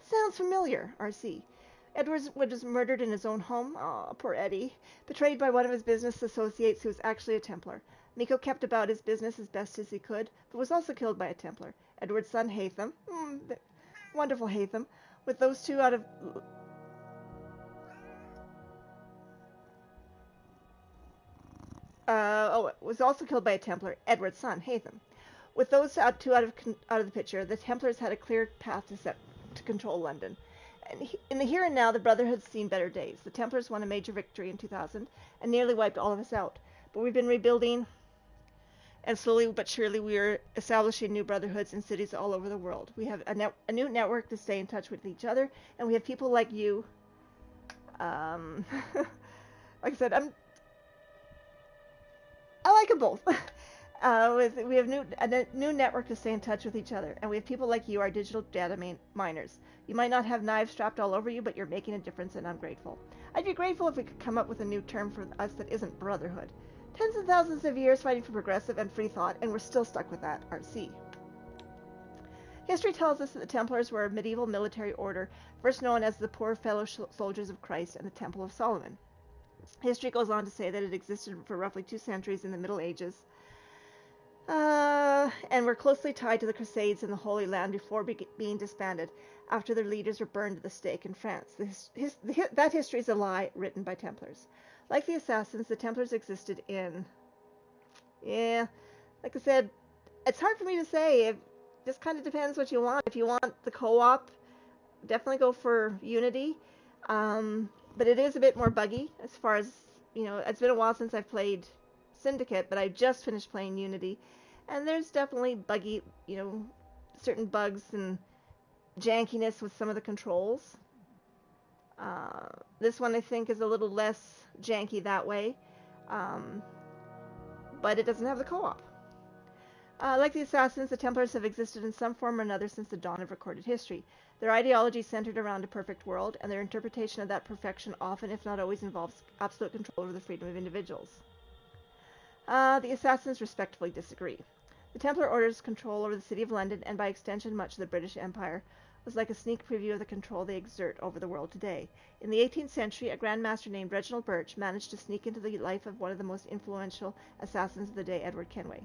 F: Sounds familiar, RC. Edward was murdered in his own home. Aw, poor Eddie. Betrayed by one of his business associates who was actually a Templar. Miko kept about his business as best as he could, but was also killed by a Templar. Edward's son, Hatham, wonderful Hatham, with those two out of... was also killed by a Templar, Edward's son, Hatham. With those two out of the picture, the Templars had a clear path to control London. And in the here and now, the Brotherhood's seen better days. The Templars won a major victory in 2000 and nearly wiped all of us out. But we've been rebuilding, and slowly but surely we are establishing new brotherhoods in cities all over the world. We have a new network to stay in touch with each other, and we have people like you. Like I said, I like them both. We have a new network to stay in touch with each other, and we have people like you, our digital data miners. You might not have knives strapped all over you, but you're making a difference, and I'm grateful. I'd be grateful if we could come up with a new term for us that isn't brotherhood. Tens of thousands of years fighting for progressive and free thought, and we're still stuck with that, RC. History tells us that the Templars were a medieval military order, first known as the Poor Fellow Soldiers of Christ and the Temple of Solomon. History goes on to say that it existed for roughly 2 centuries in the Middle Ages, and were closely tied to the Crusades in the Holy Land before being disbanded, after their leaders were burned at the stake in France. That history is a lie written by Templars. Like the Assassins, the Templars existed in... Yeah, like I said, It's hard for me to say. It just kind of depends what you want. If you want the co-op, definitely go for Unity. But it is a bit more buggy as far as, it's been a while since I've played Syndicate, but I just finished playing Unity. And there's definitely buggy, certain bugs and jankiness with some of the controls. This one I think is a little less janky that way. But it doesn't have the co-op. Like the Assassins, the Templars have existed in some form or another since the dawn of recorded history. Their ideology centered around a perfect world, and their interpretation of that perfection often, if not always, involves absolute control over the freedom of individuals. The Assassins respectfully disagree. The Templar Order's control over the City of London, and by extension much of the British Empire, was like a sneak preview of the control they exert over the world today. In the 18th century, a Grand Master named Reginald Birch managed to sneak into the life of one of the most influential assassins of the day, Edward Kenway.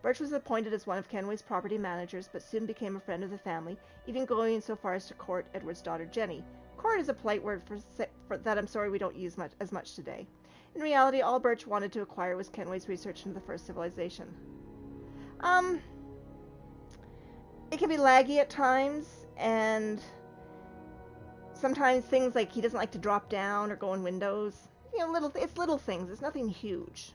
F: Birch was appointed as one of Kenway's property managers, but soon became a friend of the family, even going so far as to court Edward's daughter Jenny. Court is a polite word for that I'm sorry we don't use as much today. In reality, all Birch wanted to acquire was Kenway's research into the first civilization. It can be laggy at times, and sometimes things like he doesn't like to drop down or go in windows. It's little things. It's nothing huge.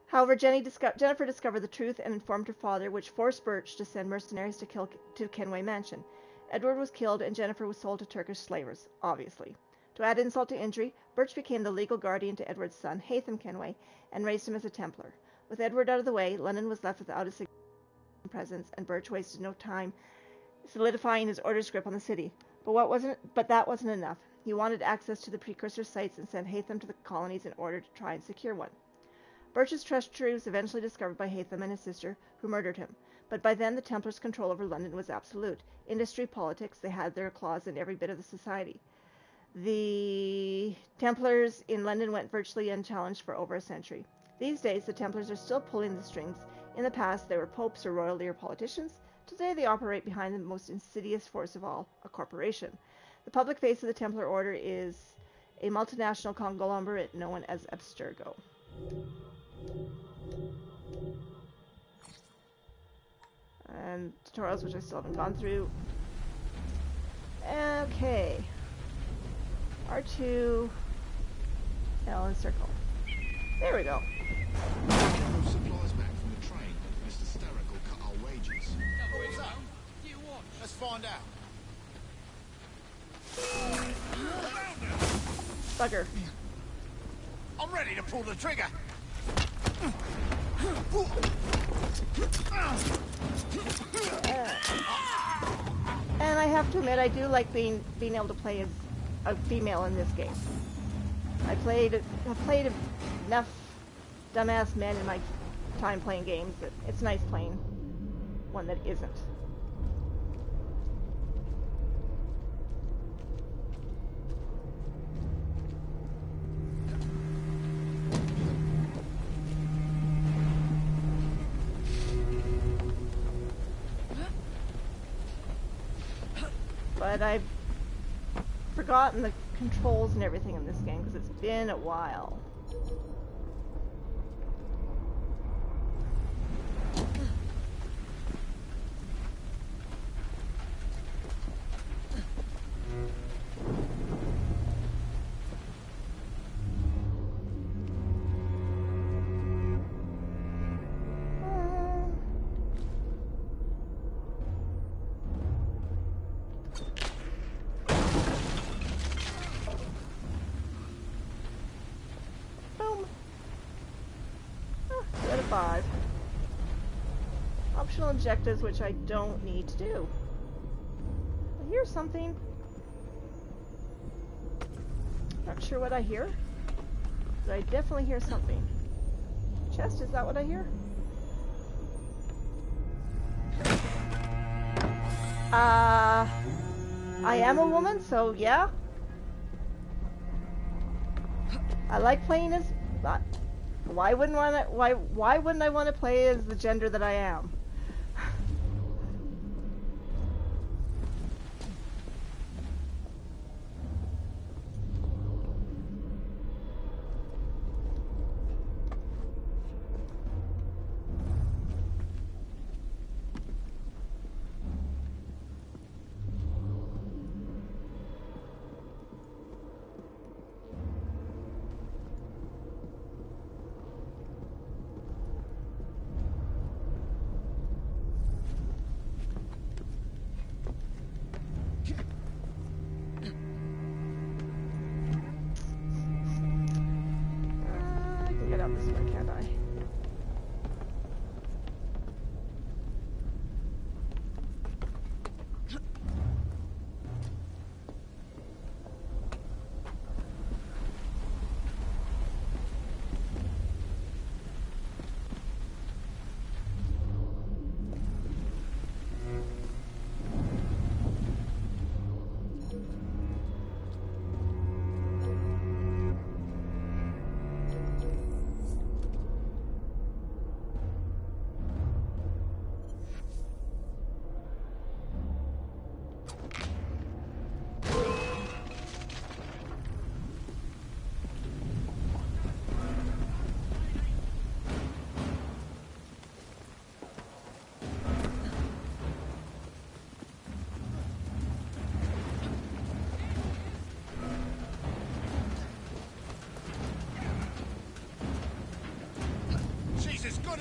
F: However, Jennifer discovered the truth and informed her father, which forced Birch to send mercenaries to Kenway Mansion. Edward was killed, and Jennifer was sold to Turkish slavers, obviously. To add insult to injury, Birch became the legal guardian to Edward's son, Haytham Kenway, and raised him as a Templar. With Edward out of the way, London was left without a significant presence, and Birch wasted no time solidifying his order's grip on the city. But that wasn't enough. He wanted access to the precursor sites and sent Haytham to the colonies in order to try and secure one. Birch's treachery was eventually discovered by Haytham and his sister, who murdered him. But by then the Templars' control over London was absolute. Industry, politics, they had their claws in every bit of the society. The Templars in London went virtually unchallenged for over a century. These days, the Templars are still pulling the strings. In the past, they were popes or royalty or politicians. Today, they operate behind the most insidious force of all, a corporation. The public face of the Templar Order is a multinational conglomerate known as Abstergo. And tutorials, which I still haven't gone through. Okay. R2, L, and circle. There we go.
O: Supplies back from the train. Mr. Sturrock will cut our wages.
M: What's up? Let's find out.
F: Bugger.
M: I'm ready to pull the trigger.
F: And I have to admit, I do like being able to play as a female in this game. I've played enough dumbass men in my time playing games that it's nice playing one that isn't. But I've forgotten the controls and everything in this game because it's been a while. Optional objectives, which I don't need to do. I hear something. Not sure what I hear, but I definitely hear something. Chest, is that what I hear? I am a woman, so yeah. I like playing as... Why wouldn't I want to play as the gender that I am?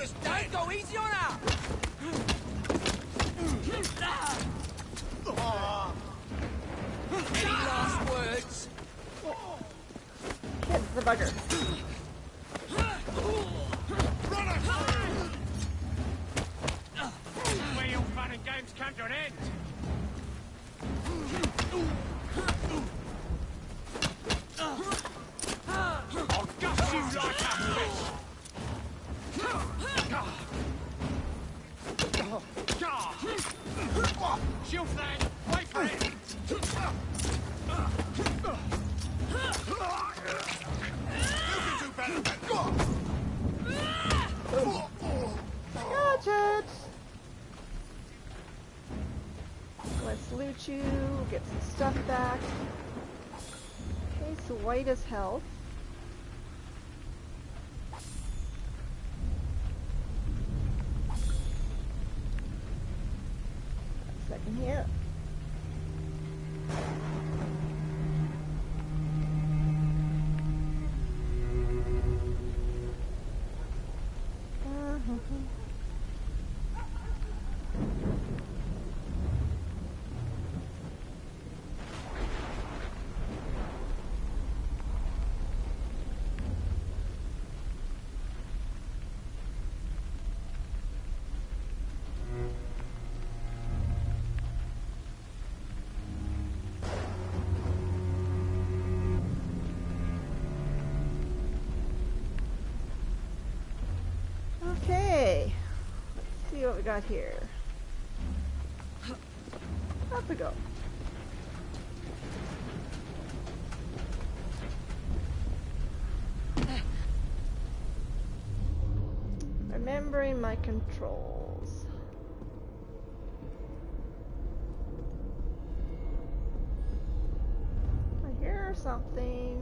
I: brother's dead!
K: Don't go easy on her! Any last words?
F: Hit the bugger.
N: Where your fun and games come to an end. I'll gust you like a fish. Shield flag, wait for it. You can do better than
F: Gotcha! Let's loot you, get some stuff back. Okay, so white is health. Second here. Okay, let's see what we got here. Up we go. Remembering my controls. I hear something.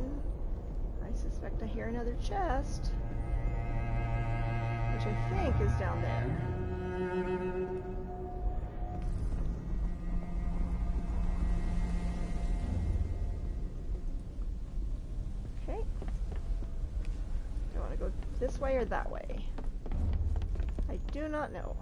F: I suspect I hear another chest. Which I think is down there. Okay. Do I want to go this way or that way? I do not know.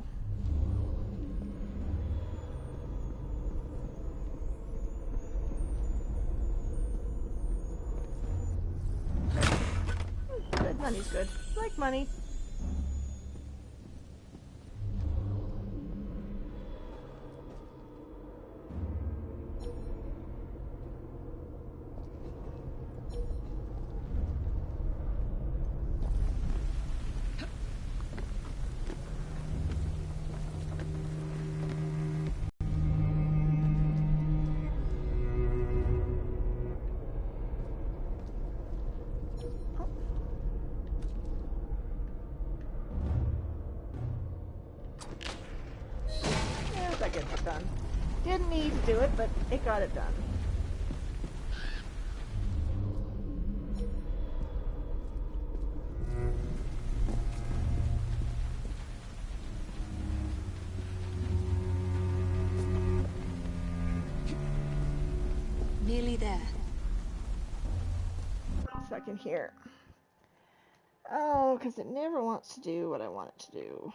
F: Good, money's good. I like money. That gets it done. Didn't need to do it, but it got it done.
A: Nearly there.
F: Second here. Oh, because it never wants to do what I want it to do.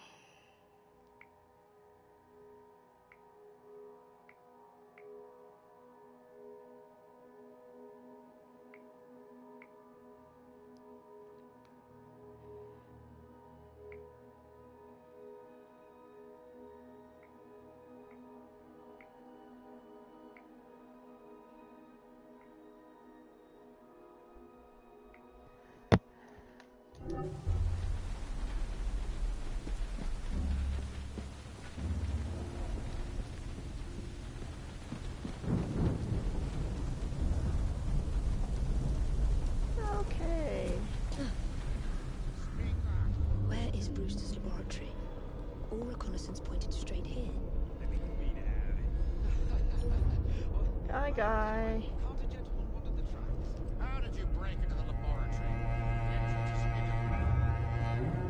F: Okay.
A: Where is Brewster's laboratory? All reconnaissance pointed straight here.
F: Guy.
L: How did you break into the laboratory?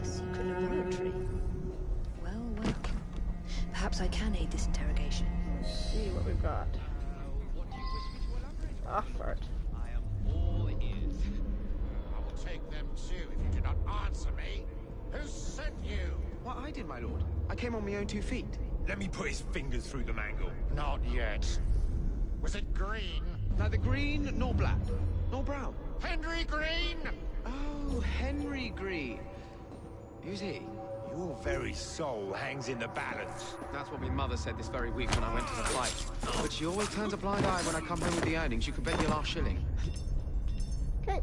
A: A secret laboratory? Well, well. Perhaps I can aid this interrogation.
F: Let's see what we've got. Ah, fart.
L: I am all ears. I will take them too if you do not answer me. Who sent you?
E: What I did, my lord. I came on my own 2 feet.
I: Let me put his fingers through the mangle.
L: Not yet. Was it green?
E: Neither green nor black, nor brown.
L: Henry Green!
E: Oh, Henry Green. Who's he?
I: Your very soul hangs in the balance.
E: That's what my mother said this very week when I went to the fight. But she always turns a blind eye when I come home with the earnings. You could bet your last shilling.
F: Okay.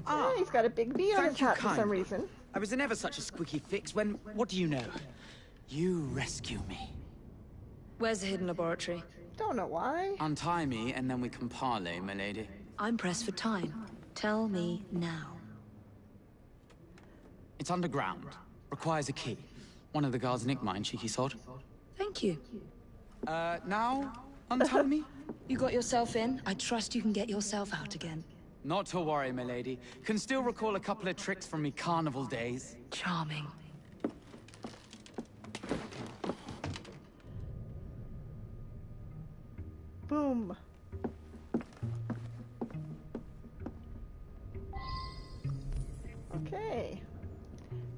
U: Ah,
F: he's got a big bee on his hat for some reason.
U: I was in ever such a squeaky fix when, what do you know? You rescue me.
A: Where's the hidden laboratory?
F: Don't know why.
U: Untie me, and then we can parley, my lady.
A: I'm pressed for time. Tell me now.
U: It's underground. Requires a key. One of the guards nicked mine, cheeky sod.
A: Thank you.
U: Now? Untie me?
A: You got yourself in. I trust you can get yourself out again.
U: Not to worry, my lady. Can still recall a couple of tricks from me carnival days.
A: Charming.
F: Boom. Okay.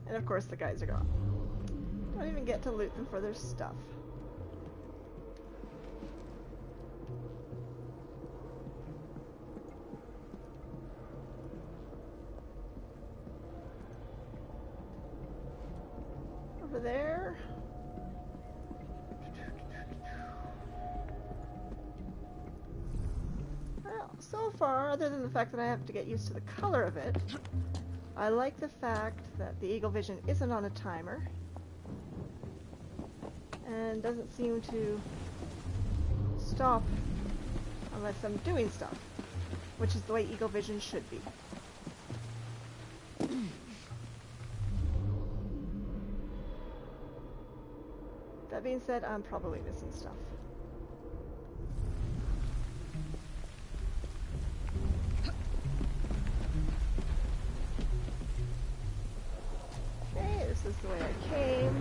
F: And of course the guys are gone. Don't even get to loot them for their stuff. Over there. Well, so far, other than the fact that I have to get used to the color of it, I like the fact that the Eagle Vision isn't on a timer and doesn't seem to stop unless I'm doing stuff, which is the way Eagle Vision should be. That being said, I'm probably missing stuff. Okay, this is the way I came.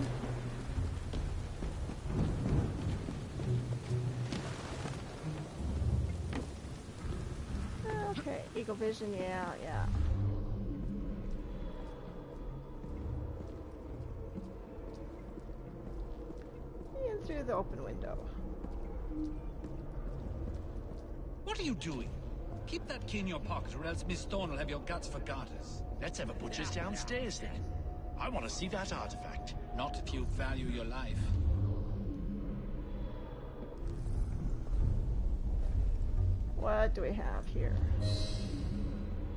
F: Okay, Eagle Vision, yeah. In through the open window.
K: What are you doing? Keep that key in your pocket, or else Miss Thorne will have your guts for garters.
P: Let's have a butcher's downstairs, then. I want to see that artifact.
K: Not if you value your life.
F: What do we have here?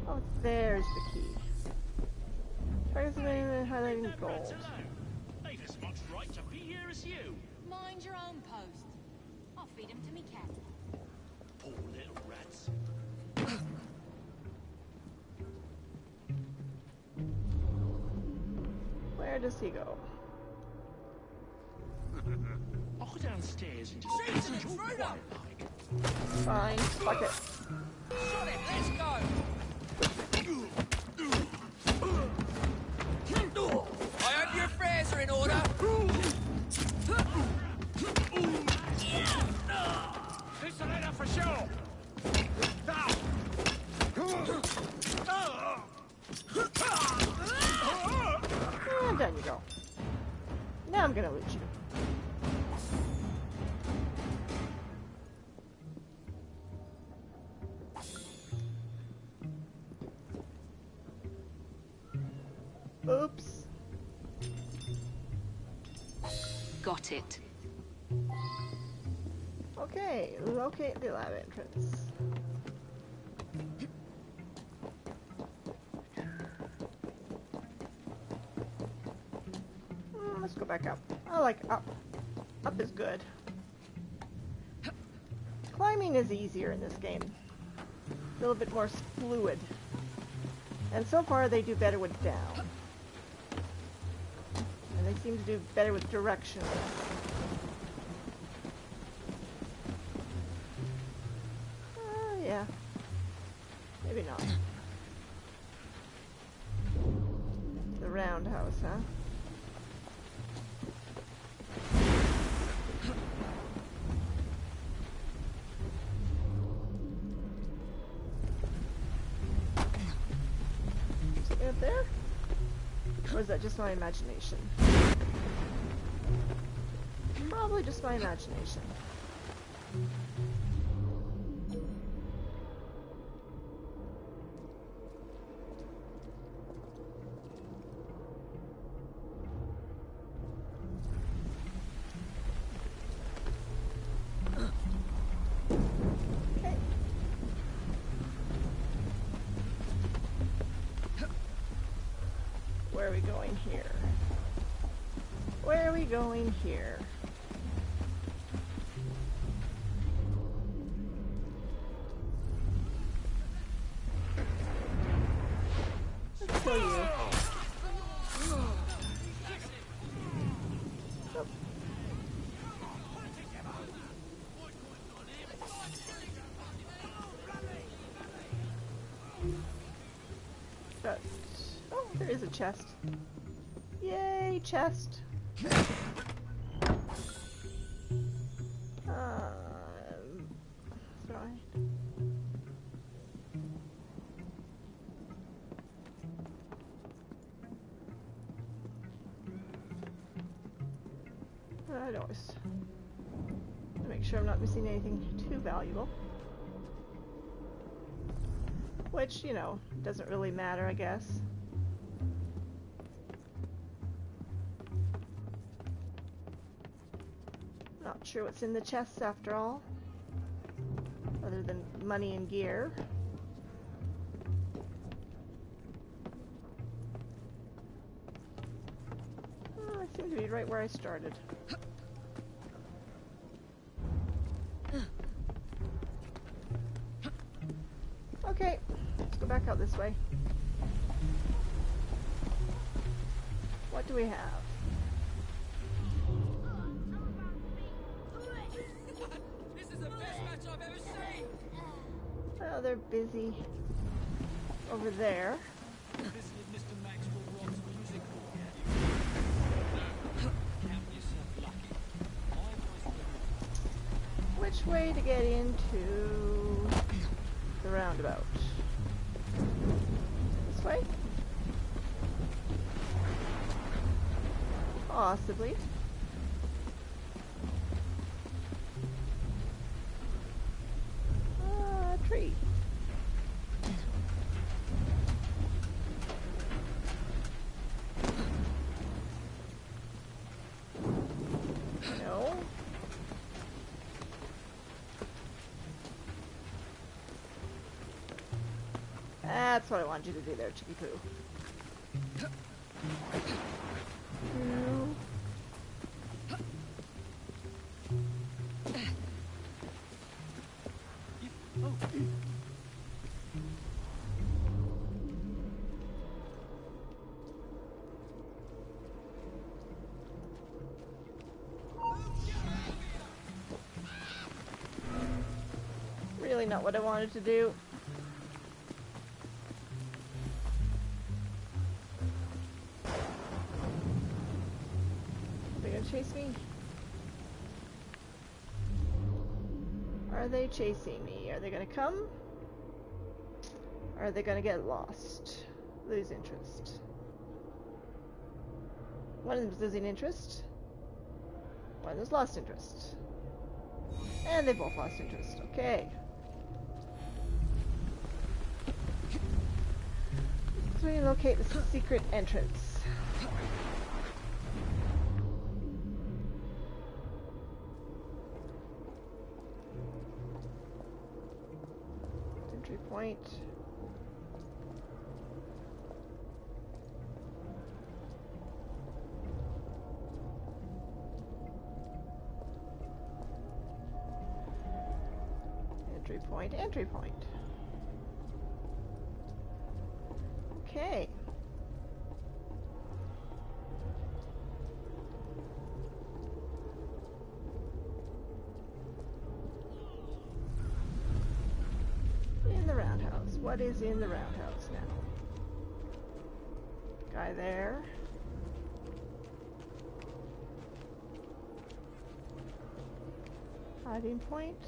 F: Oh, there's the key. Targets highlighting gold.
P: They've as much right to be here as you.
J: Mind your own post. I'll feed him to me cat.
P: Poor little rats.
F: Where does he go?
P: I'll go downstairs and just sit all quiet like.
F: Fine, fuck it.
N: Shut it, let's go! I hope your affairs are in order!
I: This will end up for sure!
F: And down you go. Now I'm gonna loot you. Oops.
A: Got it.
F: Okay, locate the lab entrance. Let's go back up. I like up. Up is good. Climbing is easier in this game. A little bit more fluid. And so far they do better with down. And they seem to do better with direction. Yeah. Maybe not. The roundhouse, huh? up there? Or is that just my imagination? Probably just my imagination. Where are we going here? Where are we going here? Let's kill you. Oh. But, oh, there is a chest. Yay, chest. Sorry. I always make sure I'm not missing anything too valuable. Which, you know, doesn't really matter, I guess. Not sure what's in the chests after all, other than money and gear. Oh, I seem to be right where I started. Okay, let's go back out this way. What do we have?
K: This is the best match I've ever seen.
F: Oh, they're busy over there.
K: This is Mr. Maxwell Rock's music Count yourself lucky.
F: Which way to get into the roundabout? This way? Possibly. Tree. No. That's what I wanted you to do there, Chicky Poo. Really not what I wanted to do. Are they gonna chase me? Are they chasing me? Are they gonna come? Or are they gonna get lost? Lose interest. One of them's losing interest. One of them's lost interest. And they both lost interest. Okay. So we locate the secret entrance. Entry point. Entry point, entry point. Okay. In the roundhouse. What is in the roundhouse now? Guy there. Hiding point.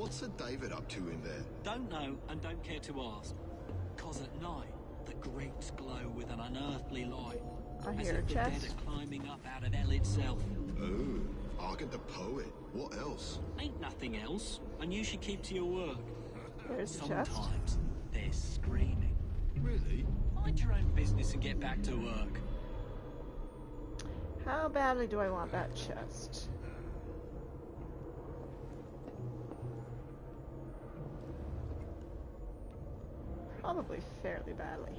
G: What's Sir David up to in there?
K: Don't know and don't care to ask. 'Cause at night, the grates glow with an unearthly light.
F: I
K: As
F: hear a
K: if the dead
F: chest.
K: are climbing up out of hell itself.
G: Oh, Argent the poet. What else?
K: Ain't nothing else, and you should keep to your work.
F: There's the chest.
K: Sometimes they're screaming.
G: Really?
K: Mind your own business and get back to work.
F: How badly do I want that chest? Probably fairly badly.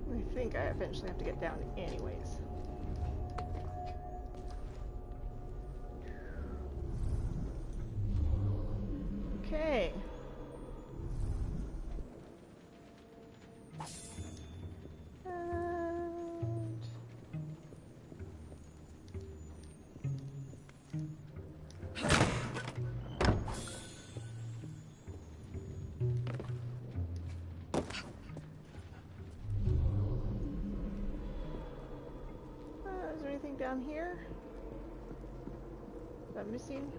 F: I think I eventually have to get down anyways. Okay. And is there anything down here that I'm missing?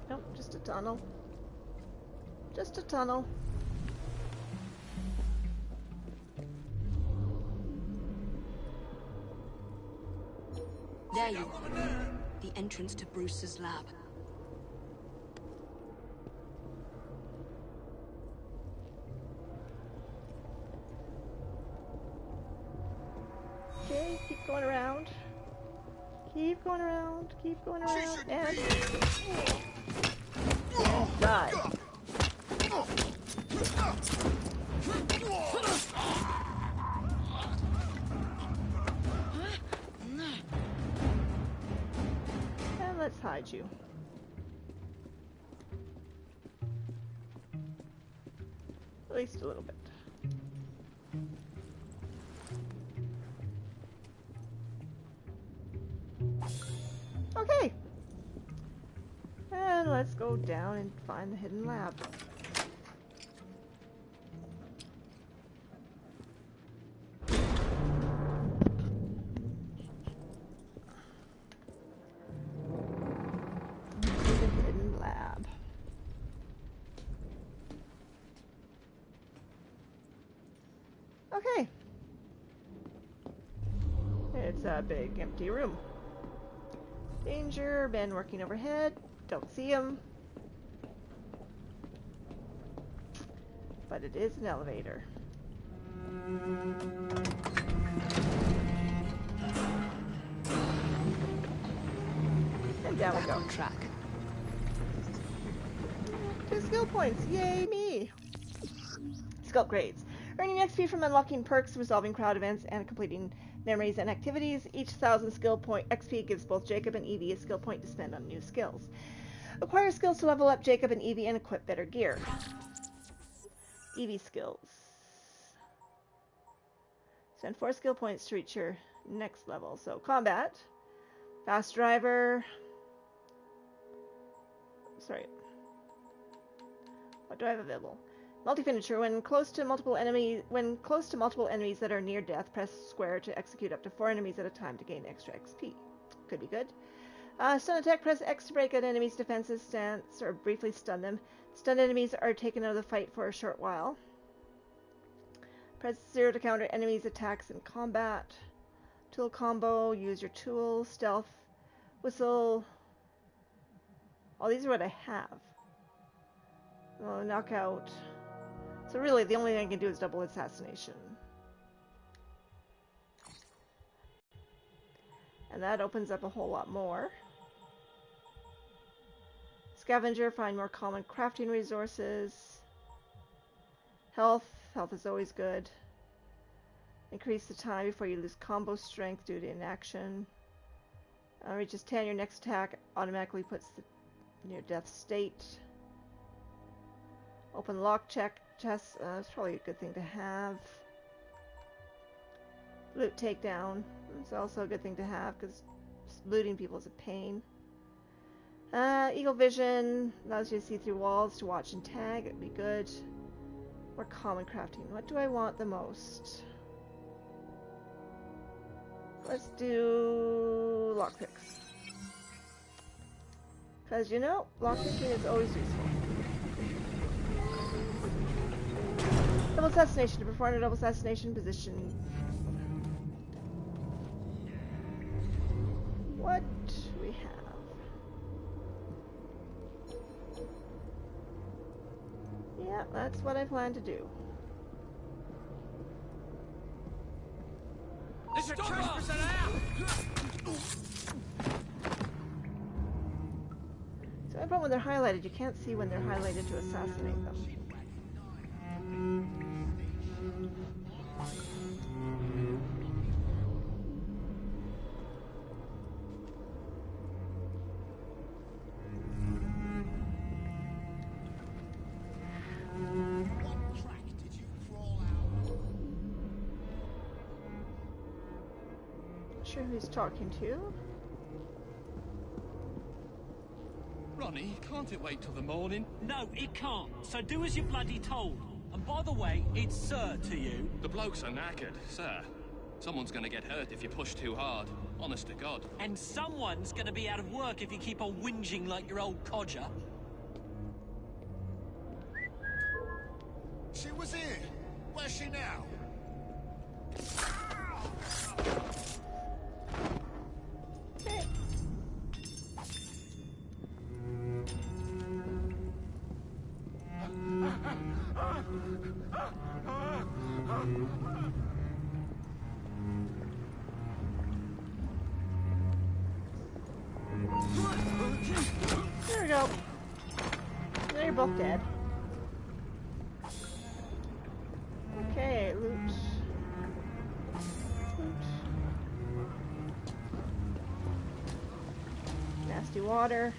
F: Nope, just a tunnel. Just a tunnel.
A: There you are. The entrance to Bruce's lab.
F: Okay, keep going around. Keep going around. Keep going around. And die. And let's hide you. At least a little bit. Okay. And let's go down and find the hidden lab. The hidden lab. Okay. It's a big empty room. Danger, men working overhead. Don't see him. But it is an elevator. And down we go.
A: On track.
F: 2 skill points. Yay me! Skill grades. Earning XP from unlocking perks, resolving crowd events, and completing memories and activities. Each 1,000 skill point XP gives both Jacob and Evie a skill point to spend on new skills. Acquire skills to level up Jacob and Evie and equip better gear. Evie skills. Spend 4 skill points to reach your next level. So combat. Fast driver. Sorry. What do I have available? Multi-finisher. When close to multiple enemies that are near death, press square to execute up to 4 enemies at a time to gain extra XP. Could be good. Stun attack. Press X to break an enemy's defensive stance or briefly stun them. Stunned enemies are taken out of the fight for a short while. Press 0 to counter enemies' attacks in combat. Tool combo. Use your tool. Stealth. Whistle. Oh, these are what I have. Oh, knockout. So really, the only thing I can do is double assassination. And that opens up a whole lot more. Scavenger, find more common crafting resources. Health. Health is always good. Increase the time before you lose combo strength due to inaction. Reaches 10, your next attack automatically puts the near death state. Open lock check chests. It's probably a good thing to have. Loot takedown. It's also a good thing to have because looting people is a pain. Eagle vision allows you to see through walls to watch and tag. It'd be good. Or common crafting. What do I want the most? Let's do lockpicks. Because, you know, lockpicking is always useful. Double assassination. To perform a double assassination position. What we have? Yeah, that's what I plan to do.
K: There's a trespasser out!
F: So everyone, when they're highlighted, you can't see when they're highlighted to assassinate them. Not sure who he's talking to.
C: Ronnie, can't it wait till the morning?
P: No, it can't. So do as you're bloody told. And by the way, it's sir to you.
C: The blokes are knackered, sir. Someone's gonna get hurt if you push too hard. Honest to God.
P: And someone's gonna be out of work if you keep on whinging like your old codger.
L: She was here. Where's she now?
F: There we go. Now you're both dead. Okay, loot. Loot. Nasty water.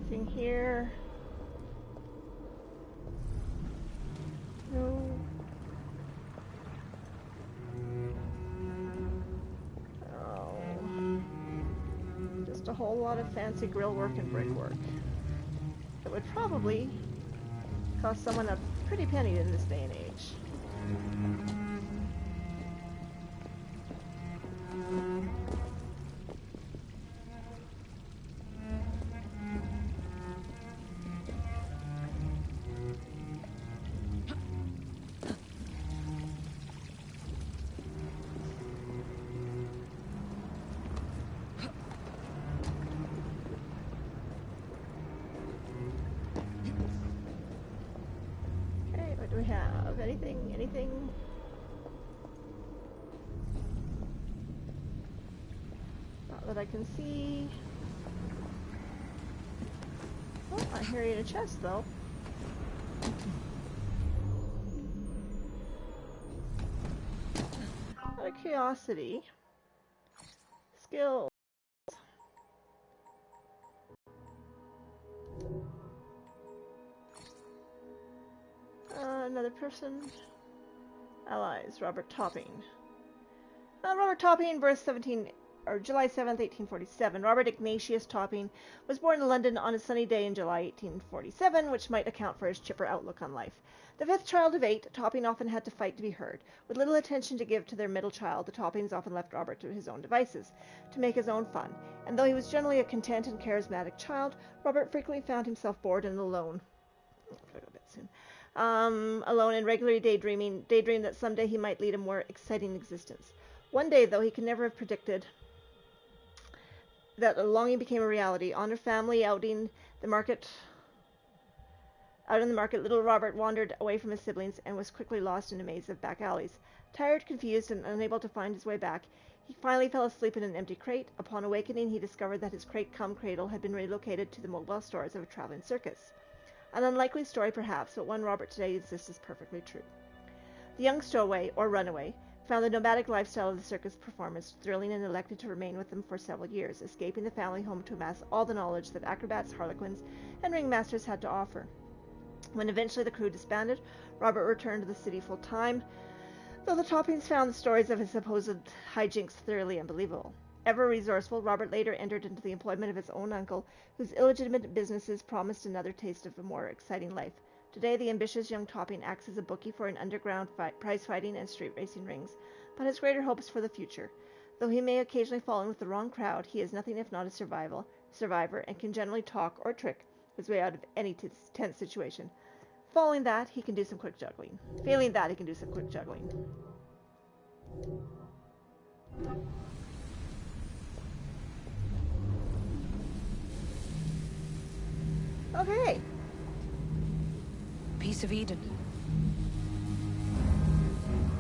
F: Anything here? No. Oh. Just a whole lot of fancy grill work and brickwork. That would probably cost someone a pretty penny in this day and age. What do we have? Anything? Not that I can see. Oh, I hear you in a chest, though. Out of curiosity. Skill. Another person. Allies. Robert Topping. Robert Topping, birth July 7th, 1847. Robert Ignatius Topping was born in London on a sunny day in July 1847, which might account for his chipper outlook on life. The fifth child of 8, Topping often had to fight to be heard. With little attention to give to their middle child, the Toppings often left Robert to his own devices, to make his own fun. And though he was generally a content and charismatic child, Robert frequently found himself bored and alone. Alone and regularly daydreamed that someday he might lead a more exciting existence. One day, though, he could never have predicted that a longing became a reality. On a family outing, out in the market, little Robert wandered away from his siblings and was quickly lost in a maze of back alleys. Tired, confused, and unable to find his way back, He finally fell asleep in an empty crate. Upon awakening, he discovered that his crate-cum-cradle had been relocated to the mobile stores of a traveling circus. An unlikely story, perhaps, but one Robert today insists is perfectly true. The young stowaway, or runaway, found the nomadic lifestyle of the circus performers thrilling and elected to remain with them for several years, escaping the family home to amass all the knowledge that acrobats, harlequins, and ringmasters had to offer. When eventually the crew disbanded, Robert returned to the city full-time, though the Toppings found the stories of his supposed hijinks thoroughly unbelievable. Ever resourceful, Robert later entered into the employment of his own uncle, whose illegitimate businesses promised another taste of a more exciting life. Today, the ambitious young Topping acts as a bookie for an underground prize-fighting and street racing rings, but has greater hopes for the future. Though he may occasionally fall in with the wrong crowd, he is nothing if not a survivor, and can generally talk or trick his way out of any tense situation. Failing that, he can do some quick juggling. Okay.
A: Piece of Eden.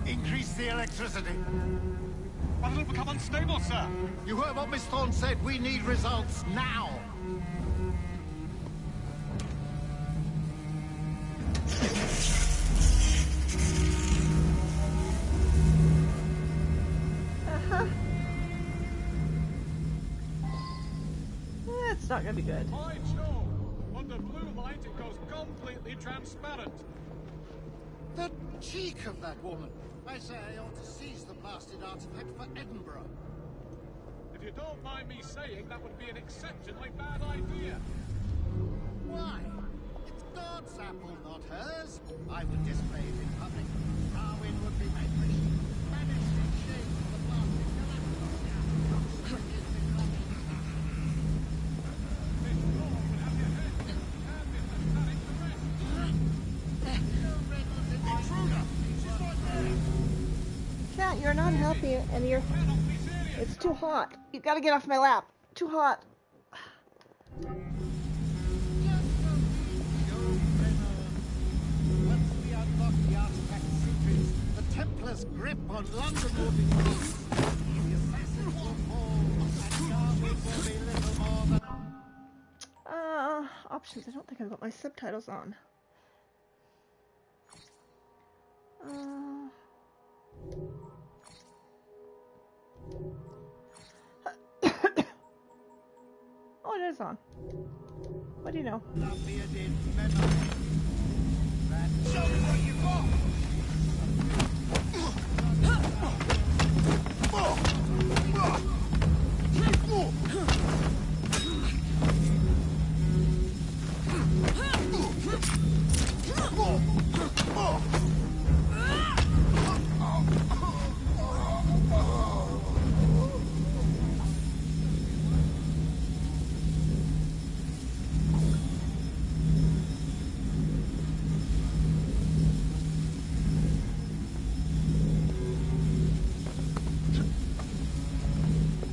L: Increase the electricity.
I: But it'll become unstable, sir.
L: You heard what Miss Thorne said. We need results now.
F: That's not going to be good.
I: Quite sure. Under blue light, it goes completely transparent.
L: The cheek of that woman. I say I ought to seize the blasted artifact for Edinburgh.
I: If you don't mind me saying, that would be an exceptionally bad idea.
L: Why? It's God's apple, not hers. I would display it in public. Darwin would be vanquished. Banished in shame for the blasted galactic.
F: Cat, you're not happy, and it's too hot. You've got to get off my lap. Too hot.
L: Once we unlock the artifact's secrets, the Templars' grip on London will be lost. The assassins will fall, and Darwin will be little more than...
F: Options. I don't think I've got my subtitles on. Oh, it is on. What do you know?
L: Show me what you got!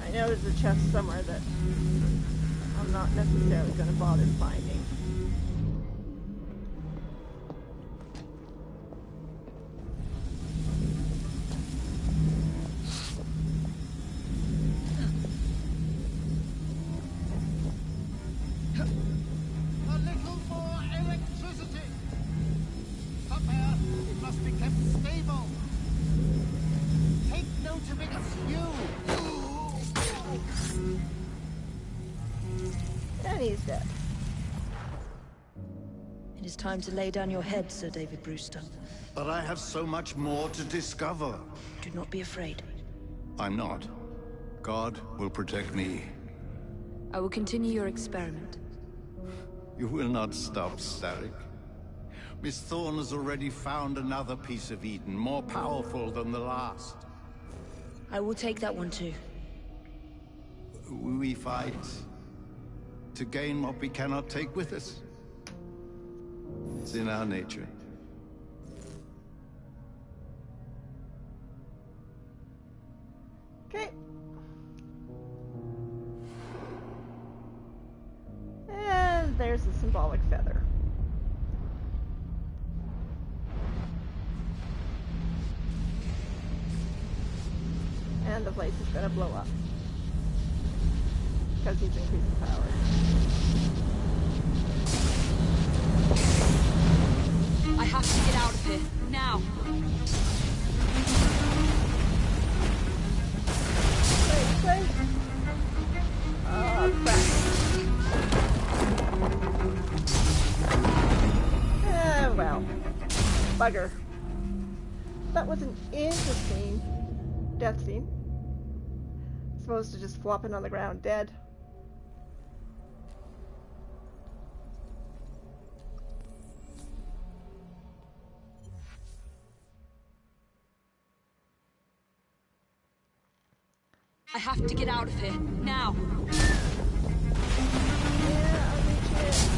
F: I know there's a chest somewhere that I'm not necessarily going to bother finding.
L: A little more electricity! Up there, it must be kept stable. Take note of its hue.
F: And he's dead.
A: It is time to lay down your head, Sir David Brewster.
G: But I have so much more to discover.
A: Do not be afraid.
G: I'm not. God will protect me.
A: I will continue your experiment.
G: You will not stop, Starrick. Miss Thorne has already found another piece of Eden, more powerful than the last.
A: I will take that one too.
G: We fight to gain what we cannot take with us. It's in our nature.
F: Okay. And there's the symbolic feather. And the place is gonna blow up. Because he's increasing power.
S: I have to get out of here, now!
F: Wait. Oh, crap. Well. Bugger. That was an interesting death scene. Supposed to just flopping on the ground dead.
S: I have to get out of here, now!
F: Yeah, I'll reach it.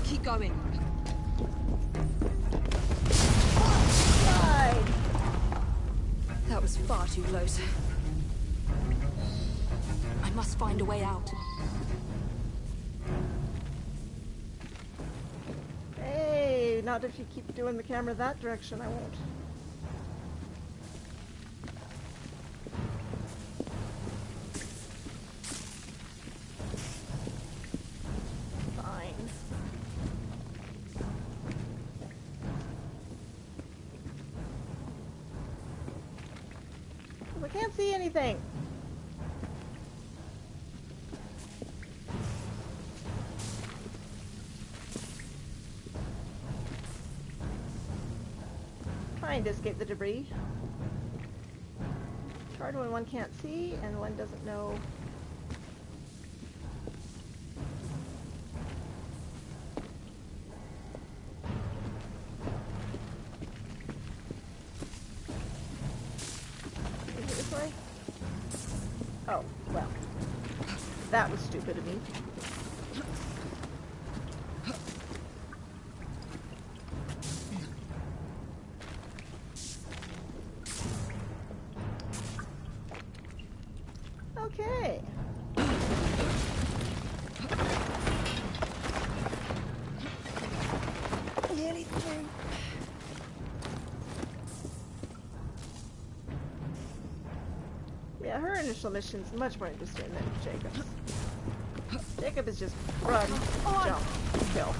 S: Keep going.
F: Slide.
S: That was far too close. I must find a way out.
F: Hey, not if you keep doing the camera that direction, I won't. Fine. I can't see anything. Trying to escape the debris. It's hard when one can't see and one doesn't know. Is it this way? Oh, well. That was stupid of me. Okay. Nearly through. Yeah, her initial mission's much more interesting than Jacob's. Jacob is just run, jump, kill.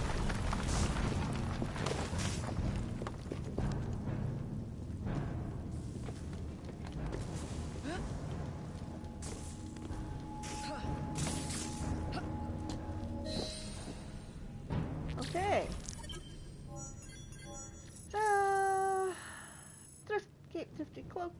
F: Okay. Thrifty cloak.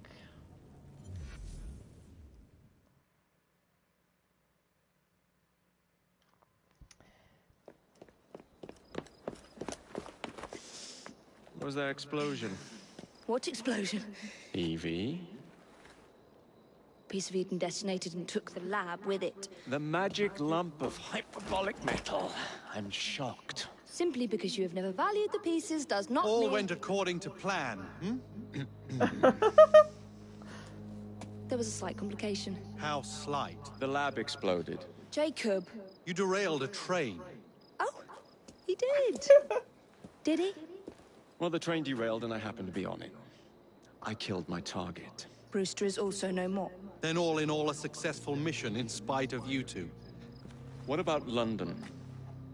H: What was that explosion?
A: What explosion?
H: Evie?
A: Piece of Eden detonated and took the lab with it.
H: The magic lump of hyperbolic metal. I'm shocked.
A: Simply because you have never valued the pieces does not
D: All
A: mean...
D: went according to plan, hmm?
A: There was a slight complication.
D: How slight?
H: The lab exploded.
A: Jacob.
D: You derailed a train.
A: Oh, he did. Did he?
H: Well, the train derailed and I happened to be on it. I killed my target.
A: Brewster is also no more.
D: Then all in all a successful mission in spite of you two.
H: What about London?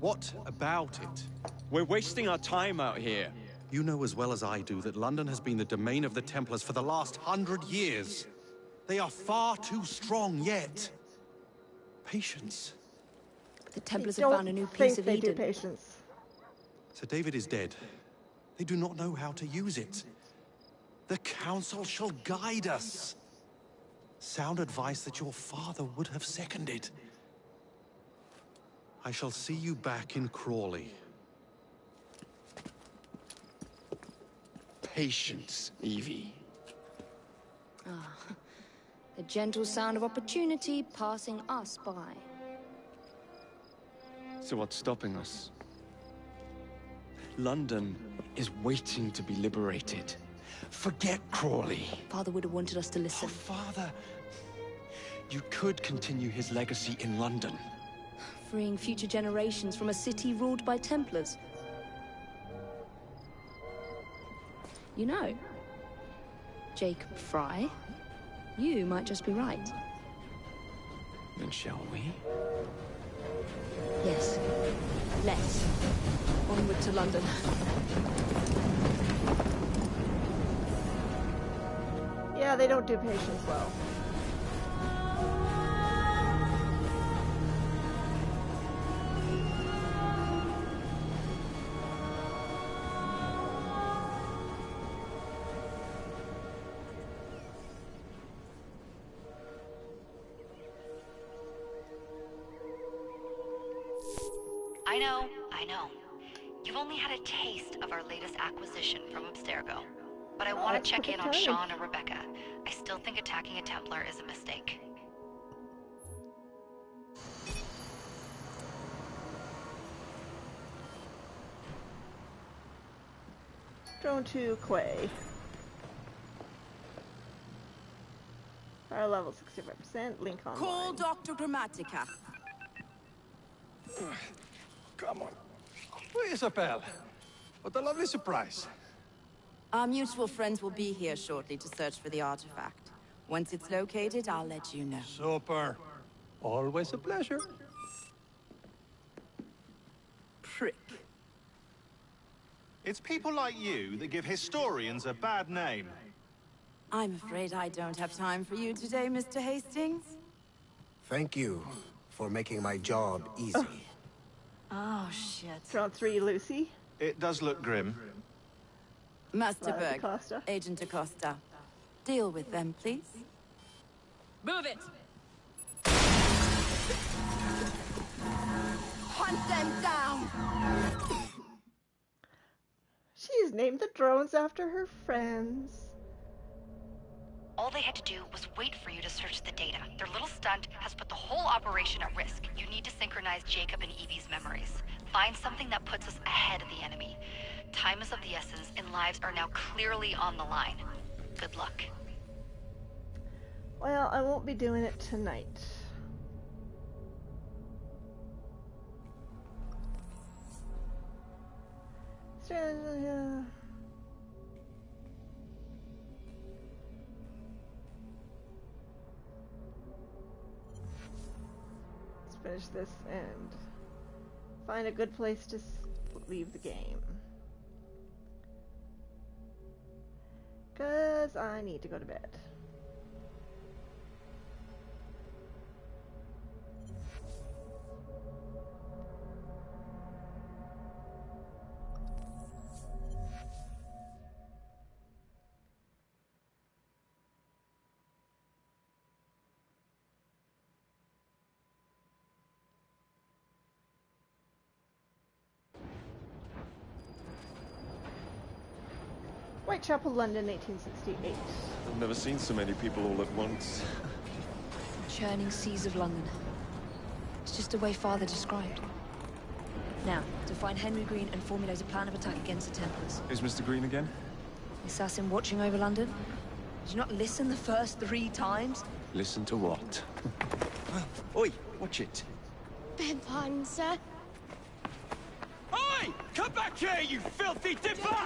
D: What about it?
H: We're wasting our time out here.
D: You know as well as I do that London has been the domain of the Templars for the last 100 years. They are far too strong yet. Patience.
A: The Templars have found a new piece of Eden.
F: Patience.
D: Sir David is dead. They do not know how to use it. The Council shall guide us. Sound advice that your father would have seconded. I shall see you back in Crawley.
H: Patience, Evie.
A: Ah, the gentle sound of opportunity passing us by.
H: So what's stopping us? London is waiting to be liberated. Forget Crawley.
A: Father would have wanted us to listen.
H: Father... You could continue his legacy in London.
A: Freeing future generations from a city ruled by Templars. You know, Jacob Fry, you might just be right.
H: Then shall we?
A: Yes. Let's. Onward to London.
F: Yeah, they don't do patience well.
B: I know. You've only had a taste of our latest acquisition from Abstergo. But I want to check in on Sean and Rebecca. I still think attacking a Templar is a mistake.
F: Drone to Quay. Fire level 65%. Link online.
V: Call Dr. Grammatica.
W: Come on. Where is Appel? What a lovely surprise.
V: Our mutual friends will be here shortly to search for the artifact. Once it's located, I'll let you know.
W: Super. Always a pleasure.
V: Prick.
X: It's people like you that give historians a bad name.
V: I'm afraid I don't have time for you today, Mr. Hastings.
Y: Thank you for making my job easy.
V: Oh, shit.
F: Drone 3, Lucy.
X: It does look grim.
V: Master Berg, Agent Acosta. Deal with them, please.
T: Move it!
V: Hunt them down!
F: She's named the drones after her friends.
B: All they had to do was wait for you to search the data. Their little stunt has put the whole operation at risk. You need to synchronize Jacob and Evie's memories. Find something that puts us ahead of the enemy. Time is of the essence, and lives are now clearly on the line. Good luck.
F: Well, I won't be doing it tonight. Let's finish this and find a good place to leave the game. 'Cause I need to go to bed. Whitechapel, London, 1868.
H: I've never seen so many people all at once.
A: Churning seas of London. It's just the way Father described. Now, to find Henry Green and formulate a plan of attack against the Templars.
H: Is Mr. Green again?
A: The assassin watching over London? Did you not listen the first 3 times?
H: Listen to what? Oi, watch it.
Z: Beg pardon, sir.
P: Oi! Come back here, you filthy dipper!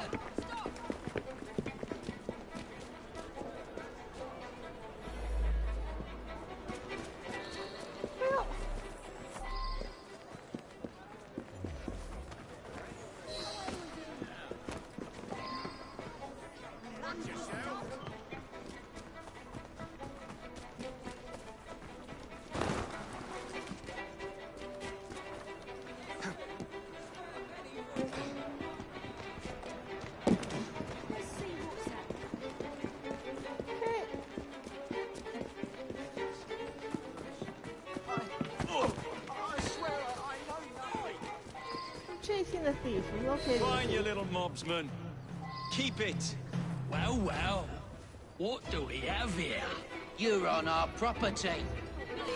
F: Chasing the thief and locating
P: Fine,
F: the
P: you
F: thief.
P: little mobsman. Keep it.
K: Well, well. What do we have here? You're on our property.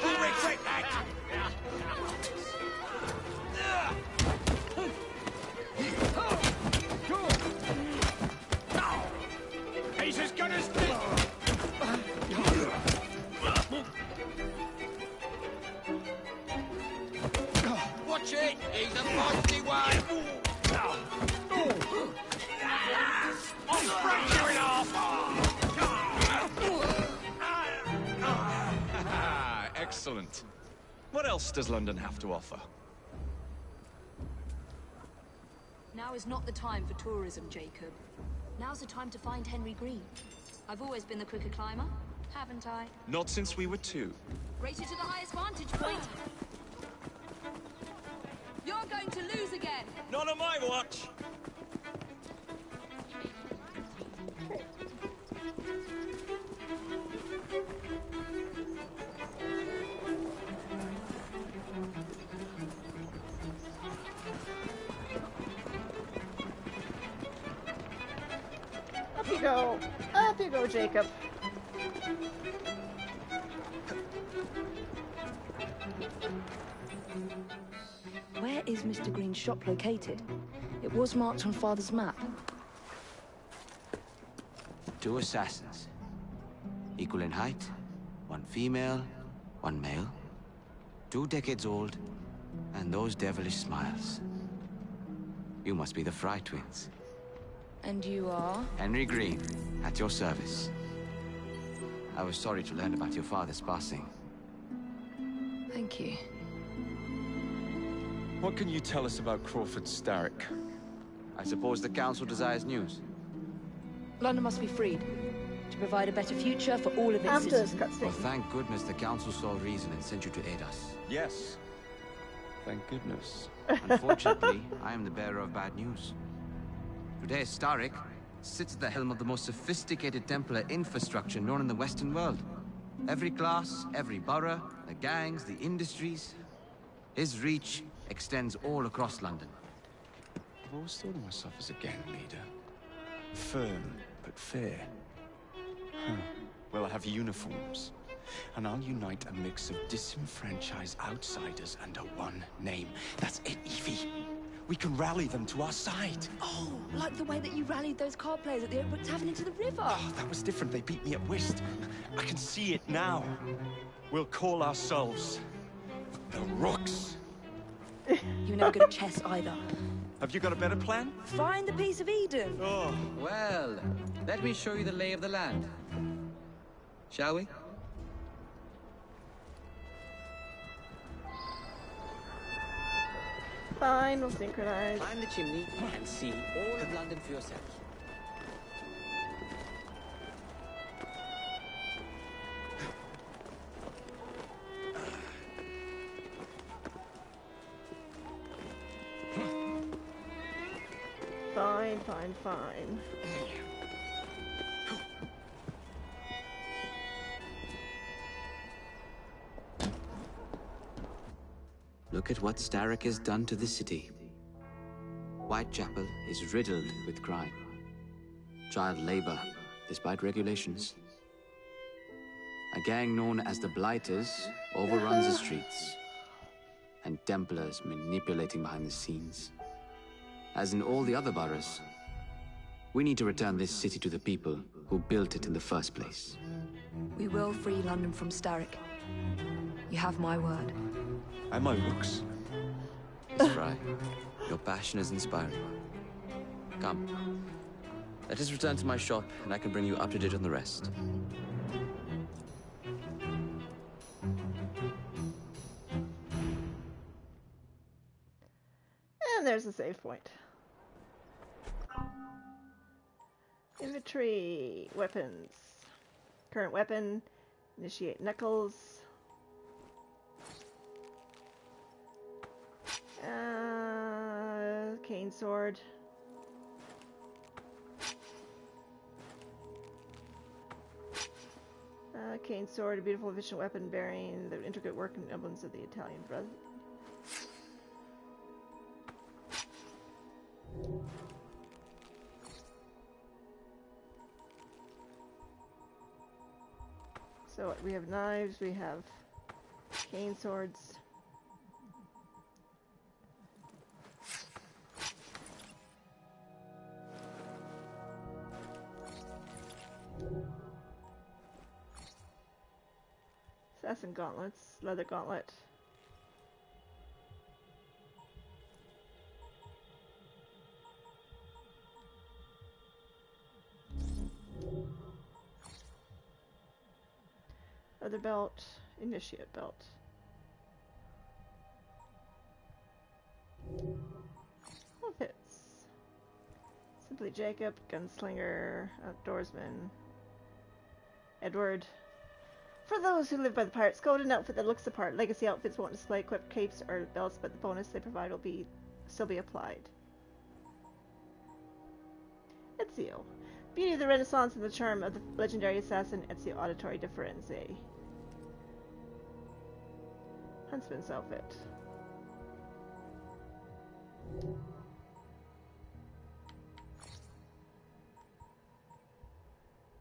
P: Who regret that?
H: What else does London have to offer?
S: Now is not the time for tourism, Jacob. Now's the time to find Henry Green. I've always been the quicker climber, haven't I?
H: Not since we were 2.
S: Race you to the highest vantage point. You're going to lose again.
H: Not on my watch!
F: Up you go. Up you go, Jacob.
A: Where is Mr. Green's shop located? It was marked on Father's map.
E: 2 assassins. Equal in height. 1 female, 1 male. 2 decades old. And those devilish smiles. You must be the Fry twins.
A: And you are?
E: Henry Green, at your service. I was sorry to learn about your father's passing.
A: Thank you.
H: What can you tell us about Crawford Starrick?
E: I suppose the Council desires news.
A: London must be freed, to provide a better future for all of its
F: After this
A: citizens.
F: cutscene.
E: Well, thank goodness the Council saw reason and sent you to aid us.
H: Yes. Thank goodness.
E: Unfortunately, I am the bearer of bad news. Today, Starrick sits at the helm of the most sophisticated Templar infrastructure known in the Western world. Every class, every borough, the gangs, the industries. His reach extends all across London.
H: I've always thought of myself as a gang leader. Firm, but fair. Huh. Well, I have uniforms. And I'll unite a mix of disenfranchised outsiders under one name. That's it, Evie. We can rally them to our side.
A: Oh, like the way that you rallied those card players at the Oakbrook Tavern into the river.
H: Oh, that was different. They beat me at whist. I can see it now. We'll call ourselves the Rooks.
A: You were never good at chess either.
H: Have you got a better plan?
A: Find the piece of Eden.
H: Oh.
E: Well, let me show you the lay of the land. Shall we?
F: Fine, we'll synchronize.
E: Climb the chimney and see all of London for yourself.
F: Fine, fine, fine.
E: Look at what Starrick has done to the city. Whitechapel is riddled with crime. Child labor, despite regulations. A gang known as the Blighters overruns the streets. And Templars manipulating behind the scenes. As in all the other boroughs, we need to return this city to the people who built it in the first place.
A: We will free London from Starrick. You have my word.
H: And my Rooks.
E: Miss Fry, your passion is inspiring. Come. Let us return to my shop, and I can bring you up to date on the rest.
F: And there's the save point. Inventory, weapons. Current weapon, initiate knuckles. Cane sword. Cane sword, a beautiful, efficient weapon bearing the intricate work and emblems of the Italian brother. So we have knives, we have cane swords. Assassin gauntlets, leather gauntlet. Leather belt, initiate belt. Outfits. Simply Jacob, gunslinger, outdoorsman. Edward. For those who live by the pirate's code, an outfit that looks the part. Legacy outfits won't display equipped capes or belts, but the bonus they provide will still be applied. Ezio. Beauty of the Renaissance and the charm of the legendary assassin Ezio Auditore de Firenze. Huntsman's outfit.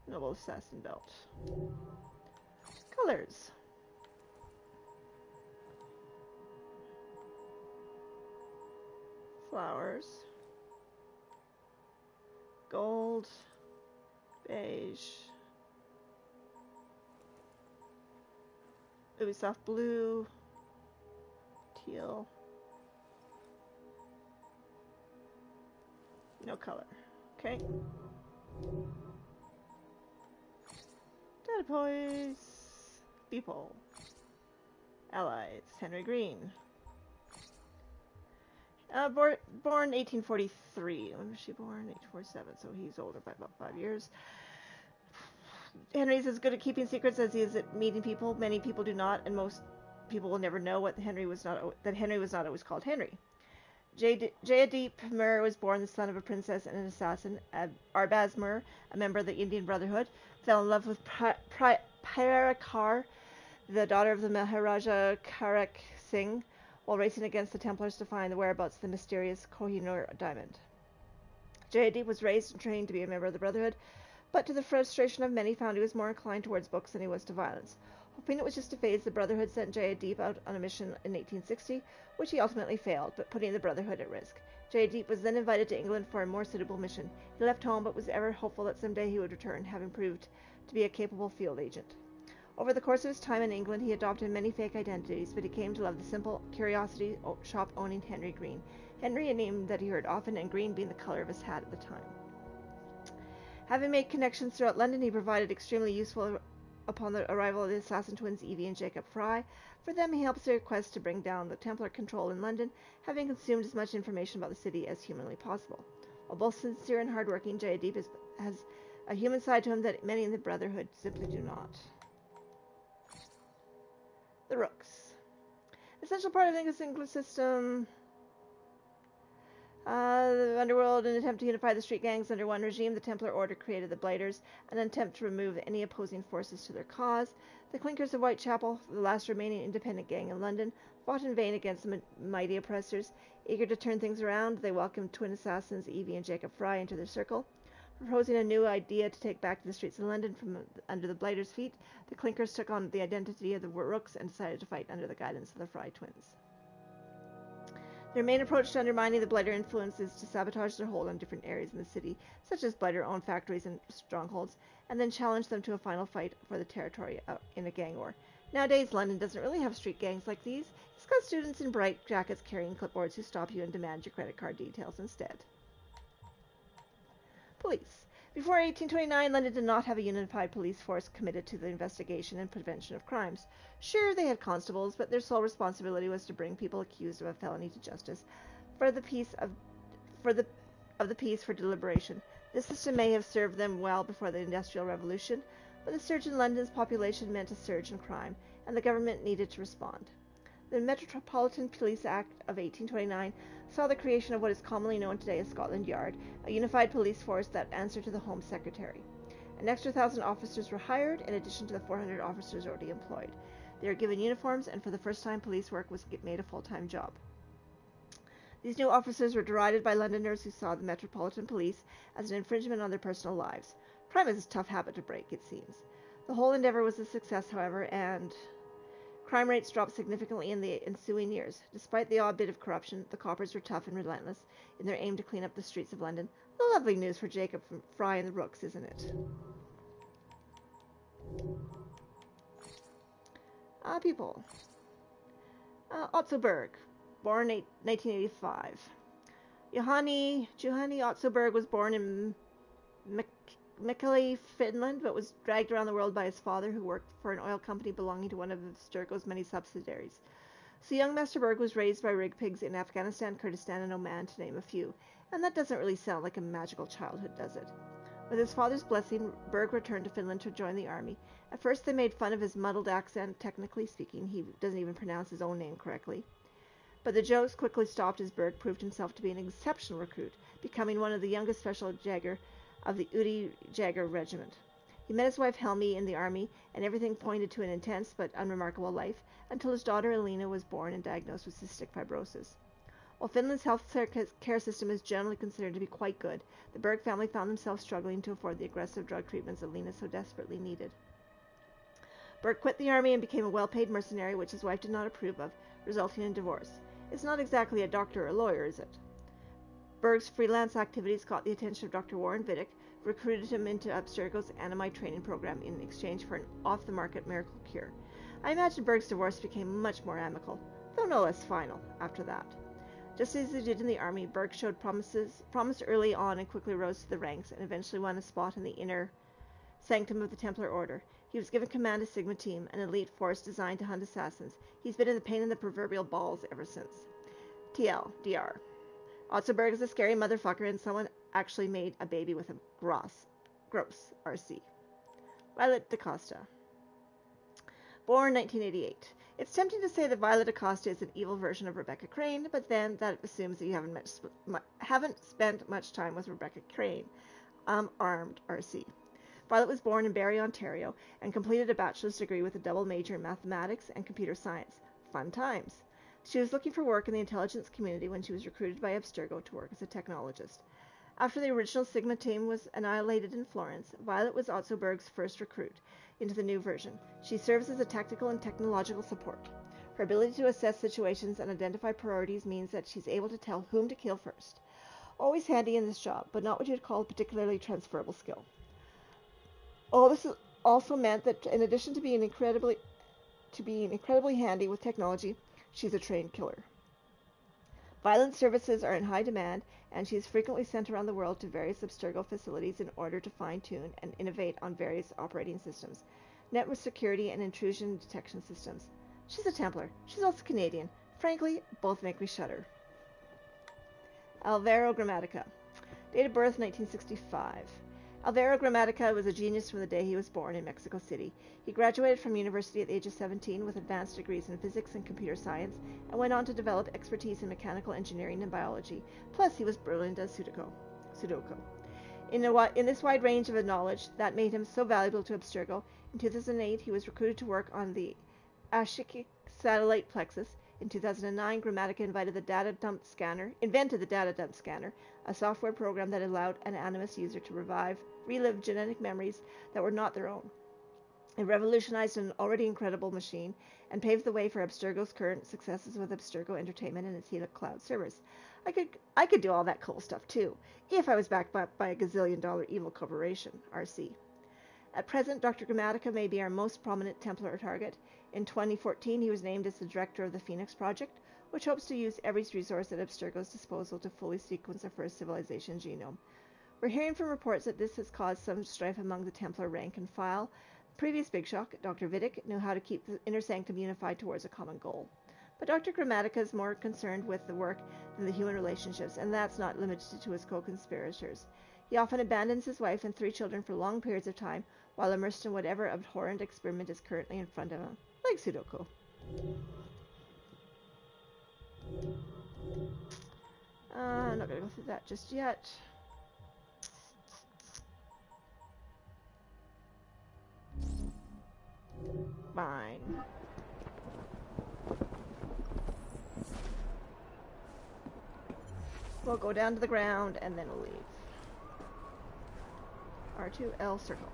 F: Noble assassin belt. Colors. Flowers. Gold. Beige. Ubisoft blue. Teal. No color. Okay. Data points. People. Allies. Henry Green. Born 1843. When was she born? 1847. So he's older by about 5 years. Henry's as good at keeping secrets as he is at meeting people. Many people do not, and most people will never know that Henry was not always called Henry. Jayadip Mir was born the son of a princess and an assassin. Arbaz Mir, a member of the Indian Brotherhood, fell in love with Pyrakar, the daughter of the Maharaja Karak Singh, while racing against the Templars to find the whereabouts of the mysterious Kohinoor diamond. Jayadip was raised and trained to be a member of the Brotherhood, but to the frustration of many, found he was more inclined towards books than he was to violence. Hoping it was just a phase, the Brotherhood sent Jayadip out on a mission in 1860, which he ultimately failed, but putting the Brotherhood at risk. Jayadip was then invited to England for a more suitable mission. He left home, but was ever hopeful that someday he would return, having proved to be a capable field agent. Over the course of his time in England, he adopted many fake identities, but he came to love the simple, curiosity shop-owning Henry Green. Henry, a name that he heard often, and green being the color of his hat at the time. Having made connections throughout London, he provided extremely useful upon the arrival of the assassin twins Evie and Jacob Fry. For them, he helps their quest to bring down the Templar control in London, having consumed as much information about the city as humanly possible. While both sincere and hardworking, Jayadip has a human side to him that many in the Brotherhood simply do not. The Rooks. Essential part of the English system. The underworld, in an attempt to unify the street gangs under one regime, the Templar Order created the Blighters, an attempt to remove any opposing forces to their cause. The Clinkers of Whitechapel, the last remaining independent gang in London, fought in vain against the mighty oppressors. Eager to turn things around, they welcomed twin assassins Evie and Jacob Fry into their circle. Proposing a new idea to take back the streets of London from under the Blighters' feet, the Clinkers took on the identity of the Rooks and decided to fight under the guidance of the Fry twins. Their main approach to undermining the Blighter influence is to sabotage their hold on different areas in the city, such as Blighter-owned factories and strongholds, and then challenge them to a final fight for the territory in a gang war. Nowadays, London doesn't really have street gangs like these. It's got students in bright jackets carrying clipboards who stop you and demand your credit card details instead. Police. Before 1829, London did not have a unified police force committed to the investigation and prevention of crimes. Sure, they had constables, but their sole responsibility was to bring people accused of a felony to justice for the peace for deliberation. This system may have served them well before the Industrial Revolution, but the surge in London's population meant a surge in crime, and the government needed to respond. The Metropolitan Police Act of 1829 saw the creation of what is commonly known today as Scotland Yard, a unified police force that answered to the Home Secretary. An extra 1,000 officers were hired, in addition to the 400 officers already employed. They were given uniforms, and for the first time, police work was made a full-time job. These new officers were derided by Londoners who saw the Metropolitan Police as an infringement on their personal lives. Crime is a tough habit to break, it seems. The whole endeavor was a success, however, and crime rates dropped significantly in the ensuing years. Despite the odd bit of corruption, the coppers were tough and relentless in their aim to clean up the streets of London. The lovely news for Jacob Fry and the Rooks, isn't it? People. Otzoberg, born 1985. Juhani Otzoberg was born in Mikkeli, Finland, but was dragged around the world by his father, who worked for an oil company belonging to one of Sturgo's many subsidiaries. So young Master Berg was raised by rig pigs in Afghanistan, Kurdistan, and Oman, to name a few. And that doesn't really sound like a magical childhood, does it? With his father's blessing, Berg returned to Finland to join the army. At first they made fun of his muddled accent. Technically speaking, he doesn't even pronounce his own name correctly. But the jokes quickly stopped as Berg proved himself to be an exceptional recruit, becoming one of the youngest special Jäger of the Uri Jäger Regiment. He met his wife Helmi in the army, and everything pointed to an intense but unremarkable life, until his daughter Alina was born and diagnosed with cystic fibrosis. While Finland's health care system is generally considered to be quite good, the Berg family found themselves struggling to afford the aggressive drug treatments Alina so desperately needed. Berg quit the army and became a well-paid mercenary, which his wife did not approve of, resulting in divorce. It's not exactly a doctor or a lawyer, is it? Berg's freelance activities caught the attention of Dr. Warren Vidic, who recruited him into Abstergo's Animite training program in exchange for an off-the-market miracle cure. I imagine Berg's divorce became much more amicable, though no less final, after that. Just as he did in the army, Berg showed promise early on and quickly rose to the ranks, and eventually won a spot in the inner sanctum of the Templar Order. He was given command of Sigma Team, an elite force designed to hunt assassins. He's been in the pain in the proverbial balls ever since. TL, DR. Also, Berg is a scary motherfucker, and someone actually made a baby with him. Gross, RC. Violet DaCosta. Born 1988. It's tempting to say that Violet DaCosta is an evil version of Rebecca Crane, but then that assumes that you haven't spent much time with Rebecca Crane. Armed, RC. Violet was born in Barrie, Ontario, and completed a bachelor's degree with a double major in mathematics and computer science. Fun times. She was looking for work in the intelligence community when she was recruited by Abstergo to work as a technologist. After the original Sigma team was annihilated in Florence, Violet was also Berg's first recruit into the new version. She serves as a tactical and technological support. Her ability to assess situations and identify priorities means that she's able to tell whom to kill first. Always handy in this job, but not what you'd call a particularly transferable skill. All this also meant that in addition to being incredibly handy with technology, she's a trained killer. Violet's services are in high demand, and she is frequently sent around the world to various Abstergo facilities in order to fine-tune and innovate on various operating systems, network security, and intrusion detection systems. She's a Templar. She's also Canadian. Frankly, both make me shudder. Alvaro Grammatica. Date of birth, 1965. Alvaro Grammatica was a genius from the day he was born in Mexico City. He graduated from university at the age of 17 with advanced degrees in physics and computer science, and went on to develop expertise in mechanical engineering and biology. Plus, he was brilliant at Sudoku. In this wide range of knowledge that made him so valuable to Abstergo, in 2008 he was recruited to work on the Ashiki satellite plexus. In 2009, Grammatica invented the data dump scanner, a software program that allowed an Animus user to relive genetic memories that were not their own. It revolutionized an already incredible machine and paved the way for Abstergo's current successes with Abstergo Entertainment and its Helix Cloud servers. I could do all that cool stuff too, if I was backed by a gazillion-dollar evil corporation, RC. At present, Dr. Grammatica may be our most prominent Templar target. In 2014, he was named as the director of the Phoenix Project, which hopes to use every resource at Abstergo's disposal to fully sequence the first civilization genome. We're hearing from reports that this has caused some strife among the Templar rank and file. The previous Big Shock, Dr. Vidic, knew how to keep the inner sanctum unified towards a common goal. But Dr. Grammatica is more concerned with the work than the human relationships, and that's not limited to his co-conspirators. He often abandons his wife and 3 children for long periods of time while immersed in whatever abhorrent experiment is currently in front of him, like Sudoku. I'm not going to go through that just yet. Fine. We'll go down to the ground and then we'll leave. R2L circle.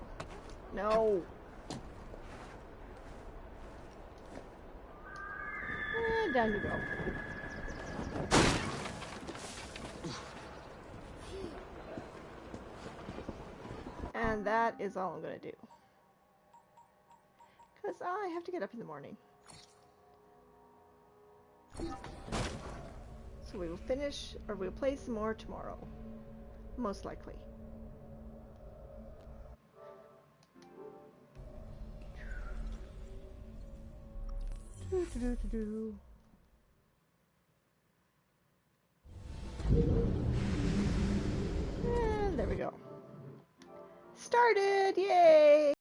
F: No! And down you go. And that is all I'm going to do. Because I have to get up in the morning. So we will finish, or we'll play some more tomorrow. Most likely. There we go. Started! Yay!